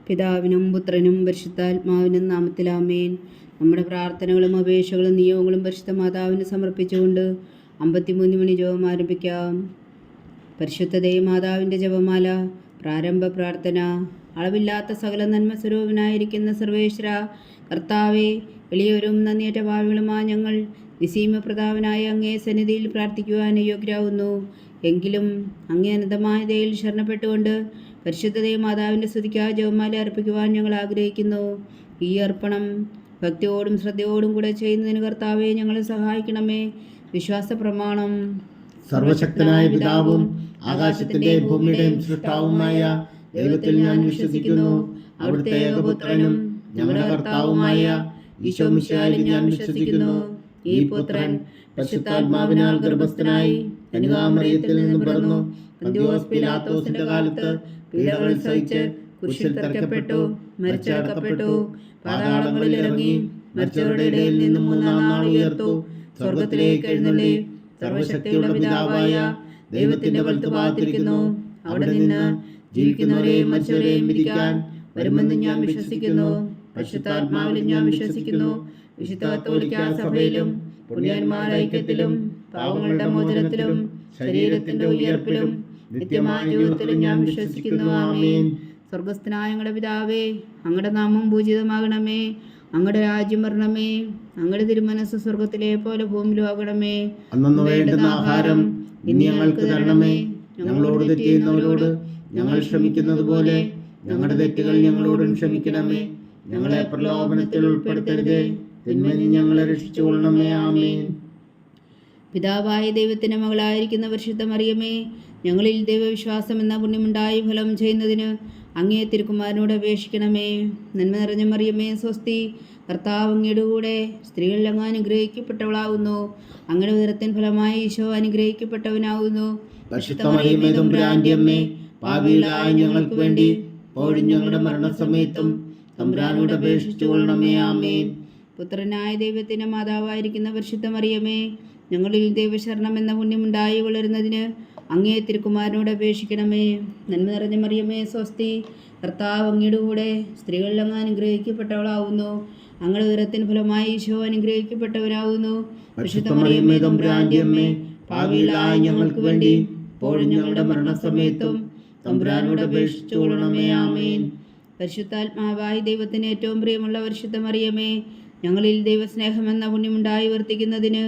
പിതാവിനും പുത്രനും പരിശുദ്ധാത്മാവിനും നാമത്തിൽ ആമേൻ. നമ്മുടെ പ്രാർത്ഥനകളും അപേക്ഷകളും നിയോഗങ്ങളും പരിശുദ്ധ മാതാവിന് സമർപ്പിച്ചുകൊണ്ട് 53 മണി ജപം ആരംഭിക്കാം. പരിശുദ്ധ ദേവമാതാവിൻ്റെ ജപമാല. പ്രാരംഭ പ്രാർത്ഥന. അളവില്ലാത്ത സകല നന്മ സ്വരൂപനായിരിക്കുന്ന സർവേശ്വര കർത്താവെ, എളിയവരും നന്ദിയേറ്റ ഭാവികളുമായ ഞങ്ങൾ നിസീമപ്രതാപനായ അങ്ങേ സന്നിധിയിൽ പ്രാർത്ഥിക്കുവാൻ യോഗ്യരാകുന്നു. എങ്കിലും അങ്ങേ അനന്തമായ ദയയിൽ ശരണപ്പെട്ടുകൊണ്ട് പരിശുദ്ധ ദേവമാതാവിൻ്റെ സ്തുതിക്കായി ജപമാല അർപ്പിക്കുവാൻ ഞങ്ങൾ ആഗ്രഹിക്കുന്നു. ഈ അർപ്പണം ഭക്തിയോടും ശ്രദ്ധയോടും കൂടെ ചെയ്യുന്നതിന് കർത്താവെ ഞങ്ങളെ സഹായിക്കണമേ. വിശ്വാസ പ്രമാണം. സർവശക്തനായ പിതാവും ആകാശത്തിന്റെയും ഭൂമിയുടെയും സൃഷ്ടാവുമായ ദൈവത്തിൽ ഞാൻ വിശ്വസിക്കുന്നു. അവിടുത്തെ ഏകപുത്രനും ഞങ്ങളുടെ കർത്താവുമായ ഈശോ മിശിഹായിൽ ഞാൻ വിശ്വസിക്കുന്നു. ഈ പുത്രൻ പരിശുദ്ധാത്മാവിനാൽ ഗർഭസ്ഥനായി കന്യകാമറിയത്തിൽ നിന്ന് പിറന്നു, പന്തിയോസ് പീലാത്തോസിന്റെ കാലത്ത് പീഡകൾ സഹിച്ച് കുരിശിൽ തറയ്ക്കപ്പെട്ടു, മരിച്ചടക്കപ്പെട്ടു, പാതാളങ്ങളിൽ ഇറങ്ങി, മരിച്ചവരുടെ ഇടയിൽ നിന്ന് മൂന്നാം നാൾ ഉയർത്തു, സ്വർഗത്തിലേക്ക് എഴുന്നള്ളി, സർവശക്തിയുള്ള പിതാവായ ദൈവത്തിന്റെ വലത്തുഭാഗത്തിരിക്കുന്നു. അവിടെ നിന്ന് ജീവിക്കുന്നവരെയും മരിച്ചവരെയും വിധിക്കാൻ വരുമെന്ന് ഞാൻ വിശ്വസിക്കുന്നു. പരിശുദ്ധാത്മാവിലും ഞാൻ വിശ്വസിക്കുന്നു. വിശുദ്ധ കത്തോലിക്കാ സഭയിലും പുണ്യന്മാരുടെ ഐക്യത്തിലും പാവങ്ങളുടെ മോചനത്തിലും ശരീരത്തിന്റെ ഉയർപ്പിലും നിത്യമായ ജീവിതത്തിലും ഞാൻ വിശ്വസിക്കുന്നു. ആമേൻ. സ്വർഗസ്ഥനായ ഞങ്ങളുടെ പിതാവേ, അങ്ങയുടെ നാമം പൂജിതമാകണമേ. അങ്ങയുടെ രാജ്യം വരണമേ. അങ്ങയുടെ തിരുമനസ് സ്വർഗത്തിലെ പോലെ ഭൂമിയിലും ആകണമേ. അന്നു വേണ്ടുന്ന ആഹാരം ഇനി ഞങ്ങൾക്ക് തരണമേ. ഞങ്ങളോട് തെറ്റ് ചെയ്യുന്നവരോട് ഞങ്ങൾ ക്ഷമിക്കുന്നത് പോലെ ഞങ്ങളുടെ തെറ്റുകൾ ഞങ്ങളോടും ക്ഷമിക്കണമേ. ഞങ്ങളെ പ്രലോഭനത്തിൽ ഉൾപ്പെടുത്തരുതേ, തിന്മയിൽ ഞങ്ങളെ രക്ഷിച്ചുകൊള്ളണമേ. ആമേൻ. പിതാവായ ദൈവത്തിന്റെ മകളായിരിക്കുന്ന പരിശുദ്ധ മറിയമേ, ഞങ്ങളിൽ ദൈവവിശ്വാസം എന്ന പുണ്യമുണ്ടായി ഫലം ചെയ്യുന്നതിന് അങ്ങേ തിരുക്കുമാരനോട് അപേക്ഷിക്കണമേ. നന്മ നിറഞ്ഞ മറിയമേ, സ്വസ്തി. കർത്താവ് അങ്ങയുടെ കൂടെ സ്ത്രീകളിൽ അങ്ങ് അനുഗ്രഹിക്കപ്പെട്ടവളാകുന്നു. അങ്ങയുടെ ഉദരത്തിൻ ഫലമായി ഈശോ അനുഗ്രഹിക്കപ്പെട്ടവനാകുന്നു. പരിശുദ്ധ മറിയമേ, തമ്പുരാന്റെ അമ്മേ, പാപികളായ ഞങ്ങൾക്ക് വേണ്ടി ഇപ്പോഴും ഞങ്ങളുടെ മരണസമയത്തും തമ്പുരാനോട് അപേക്ഷിച്ചുകൊള്ളണമേ. ആമേൻ. പുത്രനായ ദൈവത്തിന്റെ മാതാവായിരിക്കുന്ന പരിശുദ്ധ മറിയമേ, ഞങ്ങളിൽ ദൈവശരണം എന്ന പുണ്യമുണ്ടായി വളരുന്നതിന് അങ്ങേ തിരുക്കുമാരനോട് അപേക്ഷിക്കണമേ. നന്മ നിറഞ്ഞ മറിയമേ, സ്വസ്തി. കർത്താവ് അങ്ങയുടെ കൂടെ സ്ത്രീകളിൽ അങ്ങ് അനുഗ്രഹിക്കപ്പെട്ടവളാവുന്നു. അങ്ങയുടെ ഉദരത്തിൻ ഫലമായി ഈശോ അനുഗ്രഹിക്കപ്പെട്ടവനാകുന്നു. പരിശുദ്ധ മറിയമേ, തമ്പുരാന്റെ അമ്മേ, പാപികളായ ഞങ്ങൾക്ക് വേണ്ടി ഇപ്പോഴും ഞങ്ങളുടെ മരണസമയത്തും തമ്പുരാനോട് അപേക്ഷിച്ചുകൊള്ളണമേ. ആമേൻ. പരിശുദ്ധാത്മാവായ ദൈവത്തിന് ഏറ്റവും പ്രിയമുള്ള പരിശുദ്ധ മറിയമേ, ഞങ്ങളിൽ ദൈവസ്നേഹമെന്ന പുണ്യമുണ്ടായി വർത്തിക്കുന്നതിന്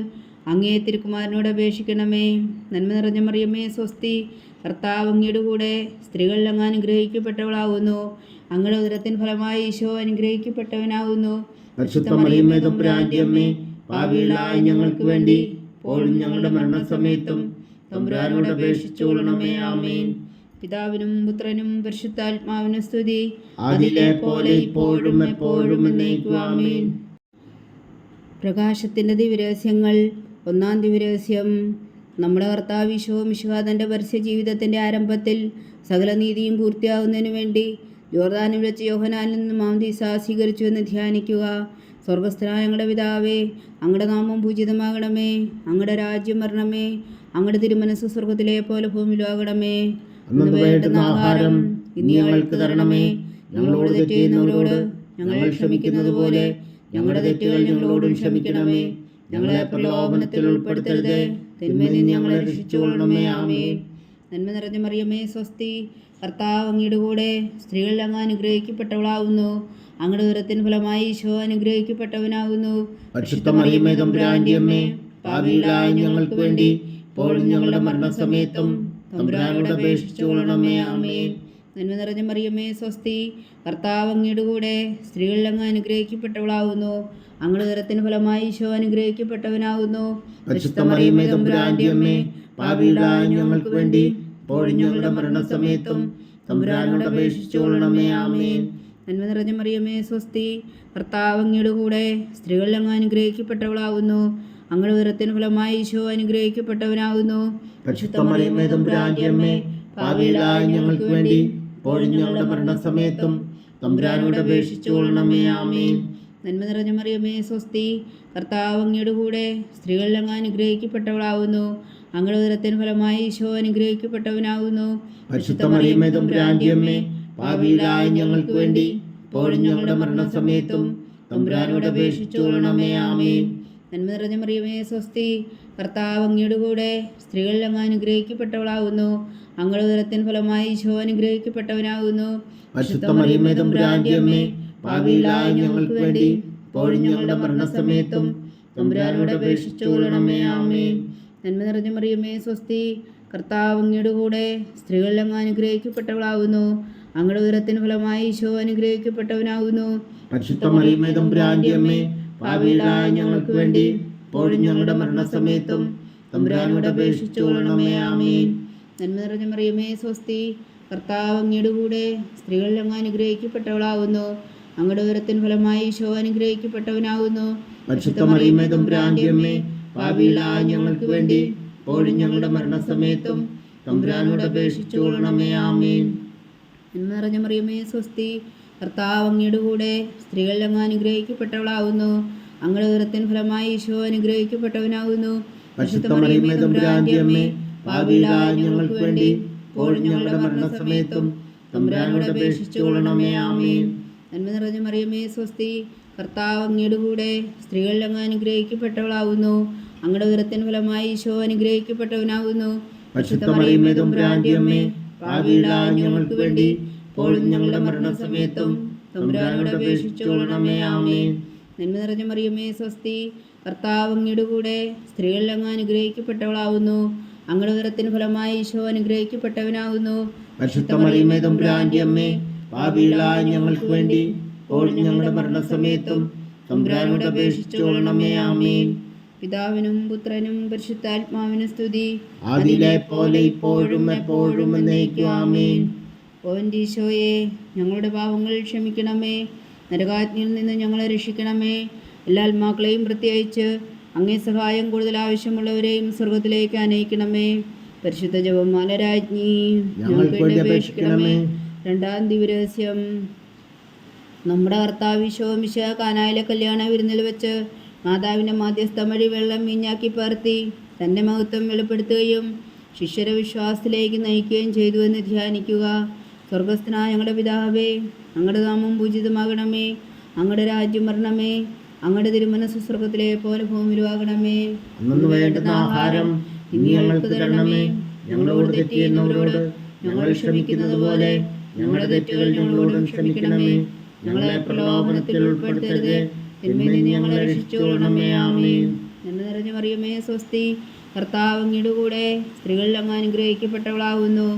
അങ്ങേ തിരുക്കുമാരനോട് അപേക്ഷിക്കണമേ. നന്മ നിറഞ്ഞ മറിയമേ, സ്വസ്തി. കർത്താവ് അങ്ങയുടെ കൂടെ സ്ത്രീകളിൽ അങ്ങ് അനുഗ്രഹിക്കപ്പെട്ടവളാകുന്നു. അങ്ങയുടെ ഉദരത്തിൻ ഫലമായി ഈശോ അനുഗ്രഹിക്കപ്പെട്ടവനാകുന്നു. പരിശുദ്ധ മറിയമേ, തമ്പുരാന്റെ അമ്മേ, പാപികളായ ഞങ്ങൾക്ക് വേണ്ടി ഇപ്പോഴും ഞങ്ങളുടെ മരണസമയത്തും തമ്പുരാനോട് അപേക്ഷിച്ചുകൊള്ളണമേ. ആമേൻ. പിതാവിനും പുത്രനും പരിശുദ്ധാത്മാവിനും സ്തുതി, അതിലെ പോലെ ഇപ്പോഴും എപ്പോഴും എന്നേക്കും. ആമേൻ. പ്രകാശത്തിൻ്റെ ദിവ്യരഹസ്യങ്ങൾ. ഒന്നാം ദിവ്യരഹസ്യം. നമ്മുടെ കർത്താവ് ഈശോ മിശിഹാ തൻ്റെ പരസ്യ ജീവിതത്തിൻ്റെ ആരംഭത്തിൽ സകല നീതിയും പൂർത്തിയാകുന്നതിനു വേണ്ടി ജോർദാനിൽ വെച്ച് യോഹന്നാനിൽ നിന്ന് മാംദീസ സ്വീകരിച്ചു എന്ന് ധ്യാനിക്കുക. സ്വർഗസ്ഥനായ ഞങ്ങളുടെ പിതാവേ, അങ്ങയുടെ നാമം പൂജിതമാകണമേ. അങ്ങയുടെ രാജ്യം വരണമേ. അങ്ങയുടെ തിരുമനസ് സ്വർഗത്തിലെ പോലെ ഭൂമിയിലും ആകണമേ. അന്ന് വേണ്ടുന്ന ആഹാരം ഇനി ഞങ്ങൾക്ക് തരണമേ. ഞങ്ങളോട് തെറ്റ് ചെയ്യുന്നവരോട് ഞങ്ങൾ ക്ഷമിക്കുന്നത് പോലെ ഞങ്ങളുടെ തെറ്റുകൾ ഞങ്ങളോടും ക്ഷമിക്കണമേ. ഞങ്ങളെ പ്രലോഭനത്തിൽ ഉൾപ്പെടുത്തരുതേ, തിന്മയിൽ നിന്ന് ഞങ്ങളെ രക്ഷിച്ചുകൊള്ളണമേ. ആമേൻ. നന്മ നിറഞ്ഞ മറിയമേ, സ്വസ്തി. കർത്താവ് അങ്ങയുടെ കൂടെ സ്ത്രീകളിൽ അങ്ങ് അനുഗ്രഹിക്കപ്പെട്ടവളാകുന്നു. അങ്ങയുടെ ഉദരത്തിൻ ഫലമായി ഈശോ അനുഗ്രഹിക്കപ്പെട്ടവനാകുന്നു. പരിശുദ്ധ മറിയമേ, തമ്പുരാന്റെ അമ്മേ, പാപികളായ ഞങ്ങൾക്ക് വേണ്ടി ഇപ്പോഴും ഞങ്ങളുടെ മരണസമയത്തും തമ്പുരാനോട് അപേക്ഷിച്ചുകൊള്ളണമേ. ആമേൻ. നന്മ നിറഞ്ഞ മറിയമേ, സ്വസ്തി. കർത്താവ് അങ്ങയുടെ കൂടെ സ്ത്രീകളിൽ അങ്ങ് അനുഗ്രഹിക്കപ്പെട്ടവളാകുന്നു. അങ്ങയുടെ ഉദരത്തിന് ഫലമായി ഈശോ അനുഗ്രഹിക്കപ്പെട്ടവനാകുന്നു. പരിശുദ്ധ മറിയമേ, തമ്പുരാന്റെ അമ്മേ, പാപികളായ ഞങ്ങൾക്ക് വേണ്ടി ഇപ്പോഴും ഞങ്ങളുടെ മരണസമയത്തും തമ്പുരാനോട് അപേക്ഷിച്ചുകൊള്ളണമേ. ആമേൻ. നന്മ നിറഞ്ഞ മറിയമേ, സ്വസ്തി. കർത്താവ് അങ്ങയുടെ കൂടെ സ്ത്രീകളിൽ അങ്ങ് അനുഗ്രഹിക്കപ്പെട്ടവളാകുന്നു. അങ്ങയുടെ ഉദരത്തിന് ഫലമായി ഈശോ അനുഗ്രഹിക്കപ്പെട്ടവനാകുന്നു. പരിശുദ്ധ മറിയമേ, തമ്പുരാന്റെ അമ്മേ, പാപികളായ ഞങ്ങൾക്ക് വേണ്ടി ഇപ്പോഴും ഞങ്ങളുടെ മരണസമയത്തും തമ്പുരാനോട് അപേക്ഷിച്ചുകൊള്ളണമേ. ആമേൻ. നന്മ നിറഞ്ഞ മറിയമേ, സ്വസ്തി. കർത്താവ് അങ്ങയുടെ കൂടെ സ്ത്രീകളിൽ അങ്ങ് അനുഗ്രഹിക്കപ്പെട്ടവളാകുന്നു. അങ്ങയുടെ ഉദരത്തിൻ ഫലമായി ഈശോ അനുഗ്രഹിക്കപ്പെട്ടവനാകുന്നു. പരിശുദ്ധ മറിയമേ, തമ്പുരാന്റെ അമ്മേ, പാപികളായ ഞങ്ങൾക്ക് വേണ്ടി ഇപ്പോഴും ഞങ്ങളുടെ മരണസമയത്തും തമ്പുരാനോട് അപേക്ഷിച്ചുകൊള്ളണമേ. ആമേൻ. നന്മ നിറഞ്ഞ മറിയമേ സ്വസ്തി, കർത്താവ് അങ്ങയുടെ കൂടെ സ്ത്രീകളിൽ അങ്ങ് അനുഗ്രഹിക്കപ്പെട്ടവളാകുന്നു. അങ്ങയുടെ ഉദരത്തിൻ ഫലമായി ഈശോ അനുഗ്രഹിക്കപ്പെട്ടവനാകുന്നു. പരിശുദ്ധ മറിയമേ തമ്പുരാന്റെ അമ്മേ, പാപികളായ ഞങ്ങൾക്ക് വേണ്ടി ഇപ്പോഴും ഞങ്ങളുടെ മരണസമയത്തും തമ്പുരാനോട് അപേക്ഷിച്ചുകൊള്ളണമേ. ആമേൻ. നന്മ നിറഞ്ഞ മറിയമേ സ്വസ്തി, കർത്താവ് അങ്ങയുടെ കൂടെ സ്ത്രീകളിൽ അങ്ങ് അനുഗ്രഹിക്കപ്പെട്ടവളാകുന്നു. അങ്ങയുടെ ഉദരത്തിൻ ഫലമായി ഈശോ അനുഗ്രഹിക്കപ്പെട്ടവനാകുന്നു. പരിശുദ്ധ മറിയമേ തമ്പുരാന്റെ അമ്മേ, പാപികളായ ഞങ്ങൾക്ക് വേണ്ടി ഇപ്പോഴും ഞങ്ങളുടെ മരണസമയത്തും തമ്പുരാനോട് അപേക്ഷിച്ചുകൊള്ളണമേ. ആമേൻ. നന്മ നിറഞ്ഞ മറിയമേ സ്വസ്തി, കർത്താവ് അങ്ങയുടെ കൂടെ സ്ത്രീകളിൽ അങ്ങ് അനുഗ്രഹിക്കപ്പെട്ടവളാകുന്നു. അങ്ങയുടെ ഉദരത്തിൻ ഫലമായി ഈശോ അനുഗ്രഹിക്കപ്പെട്ടവനാകുന്നു. പരിശുദ്ധ മറിയമേ തമ്പുരാന്റെ അമ്മേ, പാപികളായ ഞങ്ങൾക്ക് വേണ്ടി ഇപ്പോഴും ഞങ്ങളുടെ മരണസമയത്തും തമ്പുരാനോട് അപേക്ഷിച്ചുകൊള്ളണമേ. ആമേൻ. നന്മ നിറഞ്ഞ മറിയമേ സ്വസ്തി, കർത്താവ് അങ്ങയുടെ കൂടെ സ്ത്രീകളിൽ അങ്ങ് അനുഗ്രഹിക്കപ്പെട്ടവളാകുന്നു. അങ്ങയുടെ ഉദരത്തിൻ ഫലമായി ഈശോ അനുഗ്രഹിക്കപ്പെട്ടവനാകുന്നു. പരിശുദ്ധ മറിയമേ തമ്പുരാന്റെ അമ്മേ, പാപികളായ ഞങ്ങൾക്ക് വേണ്ടി ഇപ്പോഴും ഞങ്ങളുടെ മരണസമയത്തും തമ്പുരാനോട് അപേക്ഷിച്ചുകൊള്ളണമേ. ആമേൻ. നന്മ നിറഞ്ഞ മറിയമേ സ്വസ്തി, കർത്താവ് അങ്ങയുടെ കൂടെ സ്ത്രീകളിൽ അങ്ങ് അനുഗ്രഹിക്കപ്പെട്ടവളാകുന്നു. അങ്ങയുടെ ഉദരത്തിൻ ഫലമായി ഈശോ അനുഗ്രഹിക്കപ്പെട്ടവനാകുന്നു. പരിശുദ്ധ മറിയമേ തമ്പുരാന്റെ അമ്മേ, പാപികളായ ഞങ്ങൾക്ക് വേണ്ടി ഇപ്പോഴും ഞങ്ങളുടെ മരണസമയത്തും തമ്പുരാനോട് അപേക്ഷിച്ചുകൊള്ളണമേ. ആമേൻ. നന്മ നിറഞ്ഞ മറിയമേ സ്വസ്തി, കർത്താവ് അങ്ങയുടെ കൂടെ സ്ത്രീകളിൽ അങ്ങ് അനുഗ്രഹിക്കപ്പെട്ടവളാകുന്നു. അങ്ങയുടെ ഉദരത്തിൻ ഫലമായി ഈശോ അനുഗ്രഹിക്കപ്പെട്ടവനാകുന്നു. പരിശുദ്ധ മറിയമേ തമ്പുരാന്റെ അമ്മേ, പാപികളായ ഞങ്ങൾക്ക് വേണ്ടി ഇപ്പോഴും ഞങ്ങളുടെ മരണസമയത്തും തമ്പുരാനോട് അപേക്ഷിച്ചുകൊള്ളണമേ. ആമേൻ. പിതാവിനും പുത്രനും പരിശുദ്ധാത്മാവിനും സ്തുതി, ആദിയിലെ പോലെ ഇപ്പോഴും എപ്പോഴും എന്നേക്കും. ആമേൻ. ഓ എൻ്റെ ഈശോയെ, ഞങ്ങളുടെ പാപങ്ങൾ ക്ഷമിക്കണമേ. നരകാഗ്നിയിൽ നിന്ന് ഞങ്ങളെ രക്ഷിക്കണമേ. എല്ലാ ആത്മാക്കളെയും പ്രത്യേകിച്ച് അങ്ങേ സഹായം കൂടുതൽ ആവശ്യമുള്ളവരെയും സ്വർഗത്തിലേക്ക് അനയിക്കണമേ. പരിശുദ്ധ ജപമാല രാജ്ഞി, ഞങ്ങൾക്ക് വേണ്ടി അപേക്ഷിക്കണമേ. രണ്ടാം ദിവരഹസ്യം. നമ്മുടെ കർത്താവ് ഈശോ മിശിഹാ കാനായിലെ കല്യാണ വിരുന്നിൽ വെച്ച് മാതാവിൻ്റെ മാധ്യസ്ഥം വഴി വെള്ളം വീഞ്ഞാക്കി പകർത്തി തൻ്റെ മഹത്വം വെളിപ്പെടുത്തുകയും ശിഷ്യരെ വിശ്വാസത്തിലേക്ക് നയിക്കുകയും ചെയ്തു എന്ന് ധ്യാനിക്കുക. സ്വർഗസ്ഥനായ ഞങ്ങളുടെ പിതാവേ, അങ്ങയുടെ നാമം പൂജിതമാകണമേ. അങ്ങയുടെ രാജ്യം വരണമേ. അങ്ങയുടെ തിരുമനസ്സ് സ്വർഗത്തിലെ പോലെ ഭൂമിയിലുമാകണമേ. അന്നു വേണ്ടുന്ന ആഹാരം ഇനി ഞങ്ങൾക്ക് തരണമേ. ഞങ്ങളോട് തെറ്റ് ചെയ്യുന്നവരോട് ഞങ്ങൾ ക്ഷമിക്കുന്നത് പോലെ ഞങ്ങളുടെ തെറ്റുകൾ ഞങ്ങളോടും ക്ഷമിക്കണമേ. ഞങ്ങളെ പ്രലോഭനത്തിൽ ഉൾപ്പെടുത്തരുത്, തിന്മയിൽ നിന്ന് ഞങ്ങളെ രക്ഷിച്ചുകൊള്ളണമേ. ആമേൻ. നന്മ നിറഞ്ഞ മറിയമേ സ്വസ്തി, കർത്താവ് അങ്ങയുടെ കൂടെ സ്ത്രീകളിൽ അങ്ങ് അനുഗ്രഹിക്കപ്പെട്ടവളാകുന്നു.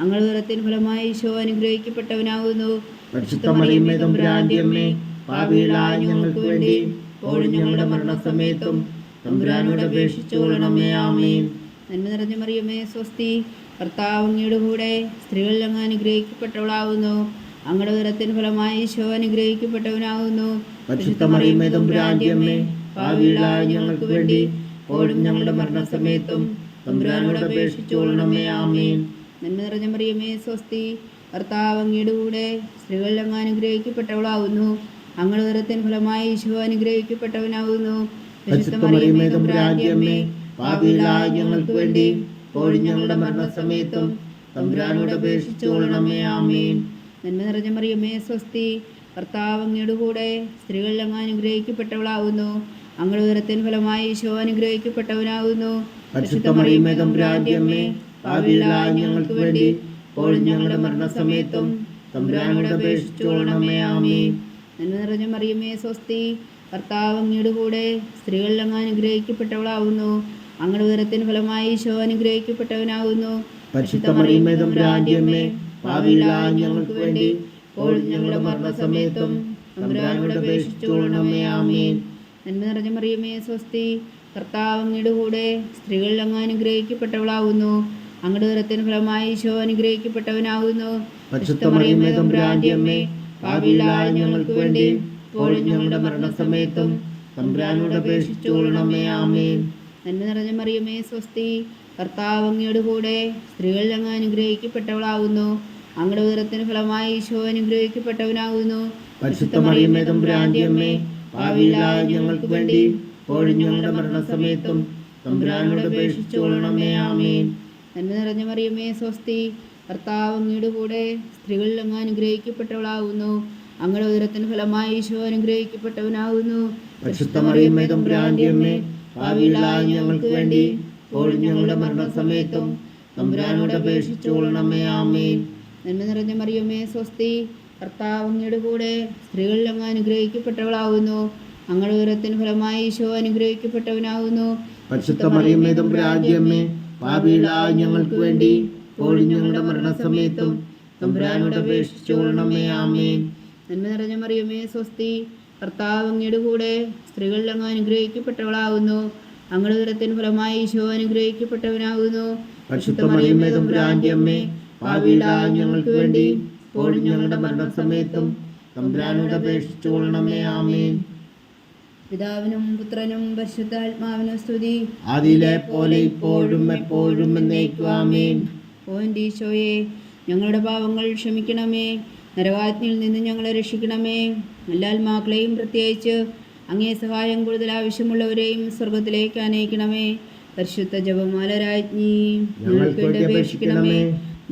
അങ്ങയുടെ ഉദരത്തിൻ ഫലമായി ഈശോ അനുഗ്രഹിക്കപ്പെട്ടവനാകുന്നു. പരിശുദ്ധ മറിയമേ തമ്പുരാന്റെ അമ്മേ, പാപികളായ ഞങ്ങൾക്ക് വേണ്ടി ഇപ്പോഴും ഞങ്ങളുടെ മരണസമയത്തും തമ്പുരാനോട് അപേക്ഷിച്ചുകൊള്ളണമേ. ആമേൻ. നന്മ നിറഞ്ഞ മറിയമേ സ്വസ്തി, കർത്താവ് അങ്ങയുടെ കൂടെ സ്ത്രീകളിൽ അങ്ങ് അനുഗ്രഹിക്കപ്പെട്ടവളാകുന്നു. അങ്ങയുടെ ഉദരത്തിൻ ഫലമായി ഈശോ അനുഗ്രഹിക്കപ്പെട്ടവനാകുന്നു. പരിശുദ്ധ മറിയമേ തമ്പുരാന്റെ അമ്മേ, പാപികളായ ഞങ്ങൾക്ക് വേണ്ടി ഇപ്പോഴും ഞങ്ങളുടെ മരണസമയത്തും തമ്പുരാനോട് അപേക്ഷിച്ചുകൊള്ളണമേ. ആമേൻ. നന്മ നിറഞ്ഞ മറിയമേ സ്വസ്തി, കർത്താവ് അങ്ങയുടെ കൂടെ സ്ത്രീകളിൽ അങ്ങ് അനുഗ്രഹിക്കപ്പെട്ടവളാകുന്നു. അങ്ങയുടെ ഉദരത്തിൻ ഫലമായി ഈശോ അനുഗ്രഹിക്കപ്പെട്ടവനാകുന്നു. പരിശുദ്ധ മറിയമേ തമ്പുരാന്റെ അമ്മേ, പാപികളായ ഞങ്ങൾക്ക് വേണ്ടി ഇപ്പോഴും ഞങ്ങളുടെ മരണസമയത്തും തമ്പുരാനോട് അപേക്ഷിച്ചുകൊള്ളണമേ. ആമേൻ. നന്മ നിറഞ്ഞ മറിയമേ സ്വസ്തി, കർത്താവ് അങ്ങയുടെ കൂടെ സ്ത്രീകളിൽ അങ്ങ് അനുഗ്രഹിക്കപ്പെട്ടവളാകുന്നു. അങ്ങയുടെ ഉദരത്തിൻ ഫലമായി ഈശോ അനുഗ്രഹിക്കപ്പെട്ടവനാകുന്നു. പരിശുദ്ധ മറിയമേ തമ്പുരാന്റെ അമ്മേ, പാപികളായ ഞങ്ങൾക്ക് വേണ്ടി ഇപ്പോഴും ഞങ്ങളുടെ മരണസമയത്തും തമ്പുരാനോട് അപേക്ഷിച്ചുകൊള്ളണമേ. ആമേൻ. നന്മ നിറഞ്ഞ മറിയമേ സ്വസ്തി, കർത്താവ് അങ്ങയുടെ കൂടെ സ്ത്രീകളിൽ അങ്ങ് അനുഗ്രഹിക്കപ്പെട്ടവളാകുന്നു. അങ്ങയുടെ ഉദരത്തിൻ ഫലമായി ഈശോ അനുഗ്രഹിക്കപ്പെട്ടവനാകുന്നു. പരിശുദ്ധ മറിയമേ തമ്പുരാന്റെ അമ്മേ, പാപികളായ ഞങ്ങൾക്ക് വേണ്ടി ഇപ്പോഴും ഞങ്ങളുടെ മരണസമയത്തും തമ്പുരാനോട് അപേക്ഷിച്ചുകൊള്ളണമേ. ആമേൻ. നന്മ നിറഞ്ഞ മറിയമേ സ്വസ്തി, കർത്താവ് അങ്ങയുടെ കൂടെ സ്ത്രീകളിൽ അങ്ങ് അനുഗ്രഹിക്കപ്പെട്ടവളാകുന്നു. അങ്ങയുടെ ഉദരത്തിൻ ഫലമായി ഈശോ അനുഗ്രഹിക്കപ്പെട്ടവനാകുന്നു. പരിശുദ്ധ മറിയമേ തമ്പുരാന്റെ അമ്മേ, പാപികളായ ഞങ്ങൾക്ക് വേണ്ടി ഇപ്പോഴും ഞങ്ങളുടെ മരണസമയത്തും തമ്പുരാനോട് അപേക്ഷിച്ചുകൊള്ളണമേ. ആമേൻ. നന്മ നിറഞ്ഞ മറിയമേ സ്വസ്തി, കർത്താവ് അങ്ങയുടെ കൂടെ സ്ത്രീകളിൽ അങ്ങ് അനുഗ്രഹിക്കപ്പെട്ടവളാകുന്നു. അങ്ങയുടെ ഉദരത്തിന് ഫലമായി ഈശോ അനുഗ്രഹിക്കപ്പെട്ടവനാകുന്നു. പരിശുദ്ധ മറിയമേ തമ്പുരാന്റെ അമ്മേ, പാപികളായ ഞങ്ങൾക്ക് വേണ്ടി ഇപ്പോഴും ഞങ്ങളുടെ മരണസമയത്തും തമ്പുരാനോട് അപേക്ഷിച്ചുകൊള്ളണമേ. ആമേൻ. നന്മ നിറഞ്ഞ മറിയമേ സ്വസ്തി, കർത്താവ് അങ്ങയുടെ കൂടെ സ്ത്രീകളിൽ അങ്ങ് അനുഗ്രഹിക്കപ്പെട്ടവളാകുന്നു. അങ്ങയുടെ ഉദരത്തിന് ഫലമായി ഈശോ അനുഗ്രഹിക്കപ്പെട്ടവനാകുന്നു. പരിശുദ്ധ മറിയമ്മേ തമ്പുരാന്റെ അമ്മേ, പാപികളായ ഞങ്ങൾക്ക് വേണ്ടി ഇപ്പോഴും ഞങ്ങളുടെ മരണസമയത്തും തമ്പുരാനോട് അപേക്ഷിച്ചുകൊള്ളണമേ. ആമേൻ. നന്മ നിറഞ്ഞ മറിയമ്മേ സ്വസ്തി, കർത്താവ് അങ്ങയുടെ കൂടെ സ്ത്രീകളിൽ അങ്ങ് അനുഗ്രഹിക്കപ്പെട്ടവളാകുന്നു. അങ്ങയുടെ ഉദരത്തിന് ഫലമായി ഈശോ അനുഗ്രഹിക്കപ്പെട്ടവനാകുന്നു. പരിശുദ്ധ മറിയമ്മേ തമ്പുരാന്റെ അമ്മേ, പാപികളായ ഞങ്ങൾക്ക് വേണ്ടി ഇപ്പോഴും ഞങ്ങളുടെ മരണസമയത്തും തമ്പുരാനോട് അപേക്ഷിച്ചുകൊള്ളണമേ. ആമേൻ. നന്മ നിറഞ്ഞ മറിയമ്മേ സ്വസ്തി, കർത്താവ് അങ്ങയുടെ കൂടെ സ്ത്രീകളിൽ അങ്ങ് അനുഗ്രഹിക്കപ്പെട്ടവളാകുന്നു. അങ്ങയുടെ ഉദരത്തിന് ഫലമായി ഈശോ അനുഗ്രഹിക്കപ്പെട്ടവനാകുന്നു. പരിശുദ്ധ മറിയമ്മേ തമ്പുരാന്റെ അമ്മേ, പാപികളായ ഞങ്ങൾക്ക് വേണ്ടി ഇപ്പോഴും ഞങ്ങളുടെ മരണസമയത്തും തമ്പുരാനോട് അപേക്ഷിച്ചുകൊള്ളണമേ. ആമേൻ. പിതാവിനും പുത്രനും പരിശുദ്ധാത്മാവിനും സ്തുതി, ആദിയിലെ പോലെ ഇപ്പോഴും എപ്പോഴും എന്നേക്കും. ആമേൻ. ഓ എൻ്റെ ഈശോയെ, ഞങ്ങളുടെ പാപങ്ങൾ ക്ഷമിക്കണമേ, നരകാഗ്നിയിൽ നിന്ന് ഞങ്ങളെ രക്ഷിക്കണമേ. എല്ലാ ആത്മാക്കളെയും പ്രത്യേകിച്ച് അങ്ങേ സഹായം കൂടുതൽ ആവശ്യമുള്ളവരെയും സ്വർഗത്തിലേക്ക് അനയിക്കണമേ. പരിശുദ്ധ ജപമാല രാജ്ഞി, ഞങ്ങൾക്ക് വേണ്ടി അപേക്ഷിക്കണമേ.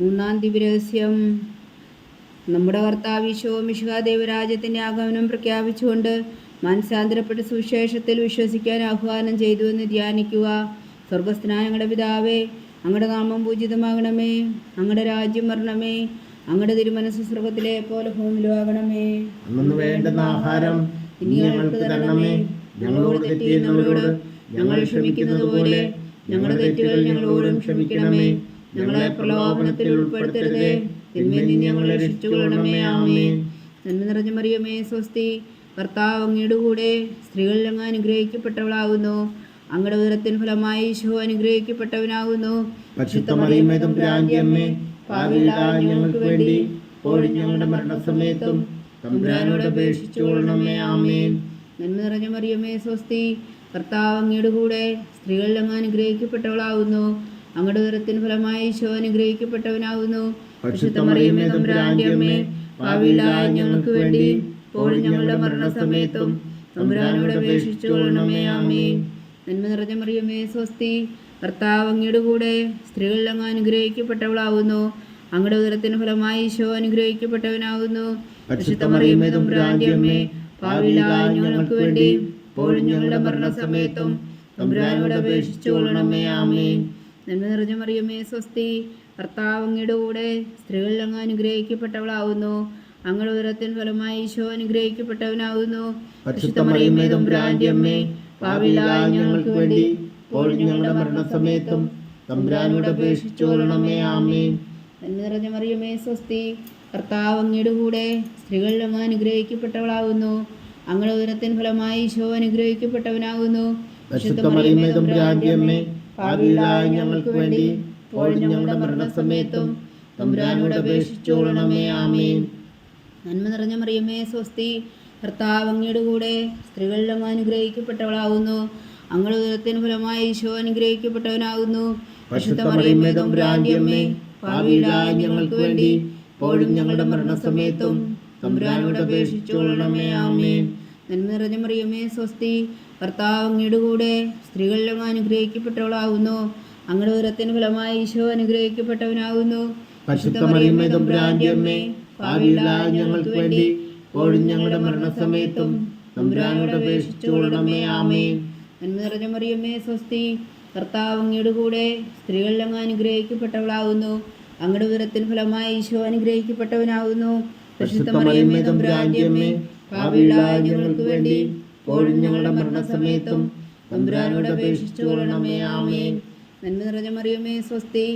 മൂന്നാം ദിവ്യരഹസ്യം. നമ്മുടെ കർത്താവ് ഈശോ മിശിഹാ ദൈവരാജ്യത്തിൻ്റെ ആഗമനം പ്രഖ്യാപിച്ചുകൊണ്ട് മാനസാന്തരപ്പെട്ട സുവിശേഷത്തിൽ വിശ്വസിക്കാൻ ആഹ്വാനം ചെയ്തു എന്ന് ധ്യാനിക്കുക. സ്വർഗസ്ഥനായ ഞങ്ങളുടെ പിതാവേ, അങ്ങയുടെ നാമം പൂജിതമാകണമേ. അങ്ങയുടെ രാജ്യം വരണമേ. അങ്ങയുടെ തിരുമനസ്സ് സ്വർഗത്തിലെ പോലെ ഭൂമിയിലും ആകണമേ. അന്നു വേണ്ടുന്ന ആഹാരം ഇനി ഞങ്ങൾക്ക് തരണമേ. ഞങ്ങളോട് തെറ്റ് ചെയ്യുന്നവരോട് ഞങ്ങൾ ക്ഷമിക്കുന്നത് പോലെ ഞങ്ങളുടെ തെറ്റുകൾ ഞങ്ങളോടും ക്ഷമിക്കണമേ. ഞങ്ങളെ പ്രലോഭനത്തിൽ ഉൾപ്പെടുത്തരുതേ, തിന്മയിൽ നിന്ന് ഞങ്ങളെ രക്ഷിച്ചുകൊള്ളണമേ. ആമേൻ. നന്മ നിറഞ്ഞ മറിയമേ സ്വസ്തി, കർത്താവ് അങ്ങയുടെ കൂടെ സ്ത്രീകളിൽ അങ്ങ് അനുഗ്രഹിക്കപ്പെട്ടവളാകുന്നു. അങ്ങയുടെ ഉദരത്തിന് ഫലമായി ഈശോ അനുഗ്രഹിക്കപ്പെട്ടവനാകുന്നു. പരിശുദ്ധ മറിയമ്മേ തമ്പുരാന്റെ അമ്മേ, പാപികളായ ഞങ്ങൾക്ക് വേണ്ടി ഇപ്പോഴും ഞങ്ങളുടെ മരണസമയത്തും തമ്പുരാനോട് അപേക്ഷിച്ചുകൊള്ളണമേ. ആമേൻ. നന്മ നിറഞ്ഞ മറിയമേ സ്വസ്തി, കർത്താവ് അങ്ങയുടെ കൂടെ സ്ത്രീകളിൽ അങ്ങ് അനുഗ്രഹിക്കപ്പെട്ടവളാകുന്നു. അങ്ങയുടെ ഉദരത്തിന് ഫലമായി ഈശോ അനുഗ്രഹിക്കപ്പെട്ടവനാകുന്നു. പരിശുദ്ധ മറിയമ്മേ തമ്പുരാന്റെ അമ്മേ, പാപികളായ ഞങ്ങൾക്ക് വേണ്ടി ഇപ്പോഴും ഞങ്ങളുടെ മരണസമയത്തും തമ്പുരാനോട് അപേക്ഷിച്ചുകൊള്ളണമേ. ആമേൻ. നന്മ നിറഞ്ഞ മറിയമേ സ്വസ്തി, കർത്താവ് അങ്ങയുടെ കൂടെ സ്ത്രീകളിൽ അങ്ങ് അനുഗ്രഹിക്കപ്പെട്ടവളാകുന്നു. അങ്ങയുടെ ഉദരത്തിന് ഫലമായി ഈശോ അനുഗ്രഹിക്കപ്പെട്ടവനാകുന്നു. പരിശുദ്ധ മറിയമ്മേ തമ്പുരാന്റെ അമ്മേ, പാപികളായ ഞങ്ങൾക്ക് വേണ്ടി ഇപ്പോഴും ഞങ്ങളുടെ മരണസമയത്തും തമ്പുരാനോട് അപേക്ഷിച്ചുകൊള്ളണമേ. ആമേൻ. നന്മ നിറഞ്ഞ മറിയമേ സ്വസ്തി, കർത്താവ് അങ്ങയുടെ കൂടെ സ്ത്രീകളിൽ അങ്ങ് അനുഗ്രഹിക്കപ്പെട്ടവളാകുന്നു. അങ്ങയുടെ ഉദരത്തിന് ഫലമായി ഈശോ അനുഗ്രഹിക്കപ്പെട്ടവനാകുന്നു. പരിശുദ്ധ മറിയമ്മേ തമ്പുരാന്റെ അമ്മേ, പാപികളായ ഞങ്ങൾക്ക് വേണ്ടി ഇപ്പോഴും ഞങ്ങളുടെ മരണസമയത്തും തമ്പുരാനോട് അപേക്ഷിച്ചുകൊള്ളണമേ. ആമേൻ. നന്മ നിറഞ്ഞ മറിയമേ സ്വസ്തി, കർത്താവ് അങ്ങയുടെ കൂടെ സ്ത്രീകളിൽ അങ്ങ് അനുഗ്രഹിക്കപ്പെട്ടവളാകുന്നു. അങ്ങയുടെ ഉദരത്തിന് ഫലമായി ഈശോ അനുഗ്രഹിക്കപ്പെട്ടവനാകുന്നു. പരിശുദ്ധ മറിയമ്മേ തമ്പുരാന്റെ അമ്മേ, പാപികളായ ഞങ്ങൾക്ക് വേണ്ടി ഇപ്പോഴും ഞങ്ങളുടെ മരണസമയത്തും തമ്പുരാനോട് അപേക്ഷിച്ചുകൊള്ളണമേ. ആമേൻ. നന്മ നിറഞ്ഞ മറിയമേ സ്വസ്തി, കർത്താവ് അങ്ങയുടെ കൂടെ സ്ത്രീകളിൽ അങ്ങ് അനുഗ്രഹിക്കപ്പെട്ടവളാകുന്നു. അങ്ങയുടെ ഉദരത്തിന് ഫലമായി ഈശോ അനുഗ്രഹിക്കപ്പെട്ടവനാകുന്നു. പരിശുദ്ധ മറിയമ്മേ തമ്പുരാന്റെ അമ്മേ, പാപികളായ ഞങ്ങൾക്ക് വേണ്ടി ഇപ്പോഴും ഞങ്ങളുടെ മരണസമയത്തും തമ്പുരാനോട് അപേക്ഷിച്ചുകൊള്ളണമേ. ആമേൻ. നന്മ നിറഞ്ഞ മറിയമേ സ്വസ്തി, കർത്താവ് അങ്ങയുടെ കൂടെ സ്ത്രീകളിൽ അങ്ങ് അനുഗ്രഹിക്കപ്പെട്ടവളാകുന്നു. അങ്ങയുടെ ഉദരത്തിന് ഫലമായി ഈശോ അനുഗ്രഹിക്കപ്പെട്ടവനാകുന്നു. പരിശുദ്ധ മറിയമ്മേ തമ്പുരാന്റെ അമ്മേ, പാപികളായ ഞങ്ങൾക്ക് വേണ്ടി ഇപ്പോഴും ഞങ്ങളുടെ മരണസമയത്തും തമ്പുരാനോട് അപേക്ഷിച്ചുകൊള്ളണമേ. ആമേൻ. നന്മ നിറഞ്ഞ മറിയമേ സ്വസ്തി, കർത്താവ് അങ്ങയുടെ കൂടെ സ്ത്രീകളിൽ അങ്ങ് അനുഗ്രഹിക്കപ്പെട്ടവളാകുന്നു. അങ്ങയുടെ ഉദരത്തിന് ഫലമായി ഈശോ അനുഗ്രഹിക്കപ്പെട്ടവനാകുന്നു. പരിശുദ്ധ മറിയമ്മേ തമ്പുരാന്റെ അമ്മേ, പാപികളായ ഞങ്ങൾക്ക് വേണ്ടി ഇപ്പോഴും ഞങ്ങളുടെ മരണസമയത്തും തമ്പുരാനോട് അപേക്ഷിച്ചുകൊള്ളണമേ. ആമേൻ. നന്മ നിറഞ്ഞ മറിയമേ സ്വസ്തി,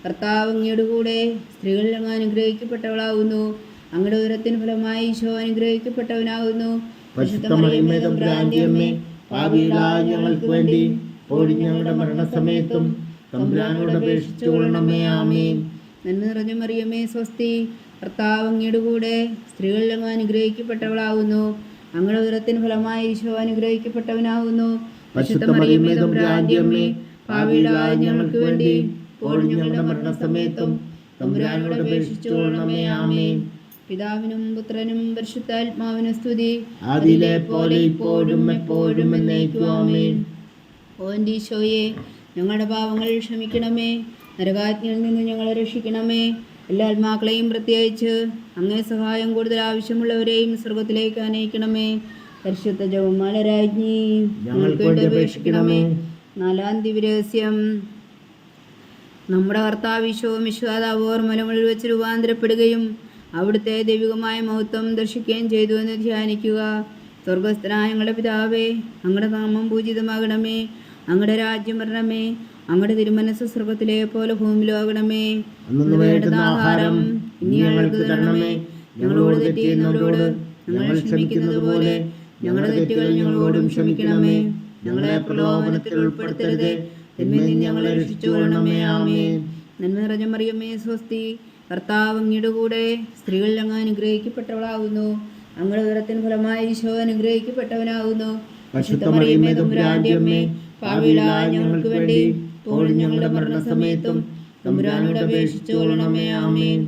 കർത്താവ് അങ്ങയുടെ കൂടെ സ്ത്രീകളിൽ അങ്ങ് അനുഗ്രഹിക്കപ്പെട്ടവളാകുന്നു. അങ്ങയുടെ ഉദരത്തിന് ഫലമായി ഈശോ അനുഗ്രഹിക്കപ്പെട്ടവനാകുന്നു. പരിശുദ്ധ മറിയമ്മേ തമ്പുരാന്റെ അമ്മേ, പാപികളായ ഞങ്ങൾക്ക് വേണ്ടി ഇപ്പോഴും ഞങ്ങളുടെ മരണസമയത്തും തമ്പുരാനോട് അപേക്ഷിച്ചുകൊള്ളണമേ. ആമേൻ. നന്മ നിറഞ്ഞ മറിയമേ സ്വസ്തി, കർത്താവ് അങ്ങയുടെ കൂടെ സ്ത്രീകളിൽ അങ്ങ് അനുഗ്രഹിക്കപ്പെട്ടവളാകുന്നു. അങ്ങയുടെ ഉദരത്തിന് ഫലമായി ഈശോ അനുഗ്രഹിക്കപ്പെട്ടവനാകുന്നു. പരിശുദ്ധ മറിയമ്മേ തമ്പുരാന്റെ അമ്മേ, പാപികളായ ഞങ്ങൾക്ക് വേണ്ടി ഇപ്പോഴും ഞങ്ങളുടെ മരണസമയത്തും തമ്പുരാനോട് അപേക്ഷിച്ചുകൊള്ളണമേ. ആമേൻ. പിതാവിനും പുത്രനും പരിശുദ്ധാത്മാവിനും സ്തുതി, ആദിയിലെ പോലെ ഇപ്പോഴും എപ്പോഴും എന്നേക്കും. ആമേൻ. ഓ എൻ്റെ ഈശോയെ, ഞങ്ങളുടെ പാപങ്ങൾ ക്ഷമിക്കണമേ, നരകാഗ്നിയിൽ നിന്ന് ഞങ്ങളെ രക്ഷിക്കണമേ. എല്ലാ ആത്മാക്കളെയും പ്രത്യേകിച്ച് അങ്ങേ സഹായം കൂടുതൽ ആവശ്യമുള്ളവരെയും സ്വർഗത്തിലേക്ക് അനയിക്കണമേ. പരിശുദ്ധ ജപമാല രാജ്ഞി ഞങ്ങൾക്ക് വേണ്ടി അപേക്ഷിക്കണമേ. നാലാം ദിവ്യരഹസ്യം. നമ്മുടെ കർത്താവ് ഈശോയും വിശ്വാതാവോർ മലമുകളിൽ വെച്ച് രൂപാന്തരപ്പെടുകയും അവിടുത്തെ ദൈവികമായ മഹത്വം ദർശിക്കുകയും ചെയ്തു എന്ന് ധ്യാനിക്കുക. സ്വർഗസ്ഥനായ ഞങ്ങളുടെ പിതാവേ, അങ്ങയുടെ നാമം പൂജിതമാകണമേ. അങ്ങയുടെ രാജ്യം വരണമേ. അങ്ങയുടെ തിരുമനസ്സ് സ്വർഗത്തിലെ പോലെ ഭൂമിയിലാകണമേ. അന്നു വേണ്ടുന്ന ആഹാരം ഇനി ഞങ്ങൾക്ക് തരണമേ. ഞങ്ങളോട് തെറ്റ് ചെയ്യുന്നവരോട് ഞങ്ങൾ ക്ഷമിക്കുന്നത് പോലെ ഞങ്ങളുടെ തെറ്റുകൾ ഞങ്ങളോടും ക്ഷമിക്കണമേ. ഞങ്ങളെ പ്രലോഭനത്തിൽ ഉൾപ്പെടുത്തരുത്, തിന്മയിൽ നിന്ന് ഞങ്ങളെ രക്ഷിച്ചുകൊള്ളണമേ. ആമേൻ. നന്മ നിറഞ്ഞ മറിയമേ, സ്വസ്തി. കർത്താവ് അങ്ങയുടെ കൂടെ സ്ത്രീകളിൽ അങ്ങ് അനുഗ്രഹിക്കപ്പെട്ടവളാകുന്നു. അങ്ങയുടെ ഉദരത്തിൻ ഫലമായി ഈശോ അനുഗ്രഹിക്കപ്പെട്ടവനാകുന്നു. പരിശുദ്ധ മറിയമേ, തമ്പുരാന്റെ അമ്മേ, പാപികളായ ഞങ്ങൾക്ക് വേണ്ടി ഇപ്പോഴും ഞങ്ങളുടെ മരണസമയത്തും തമ്പുരാനോട് അപേക്ഷിച്ചുകൊള്ളണമേ. ആമേൻ.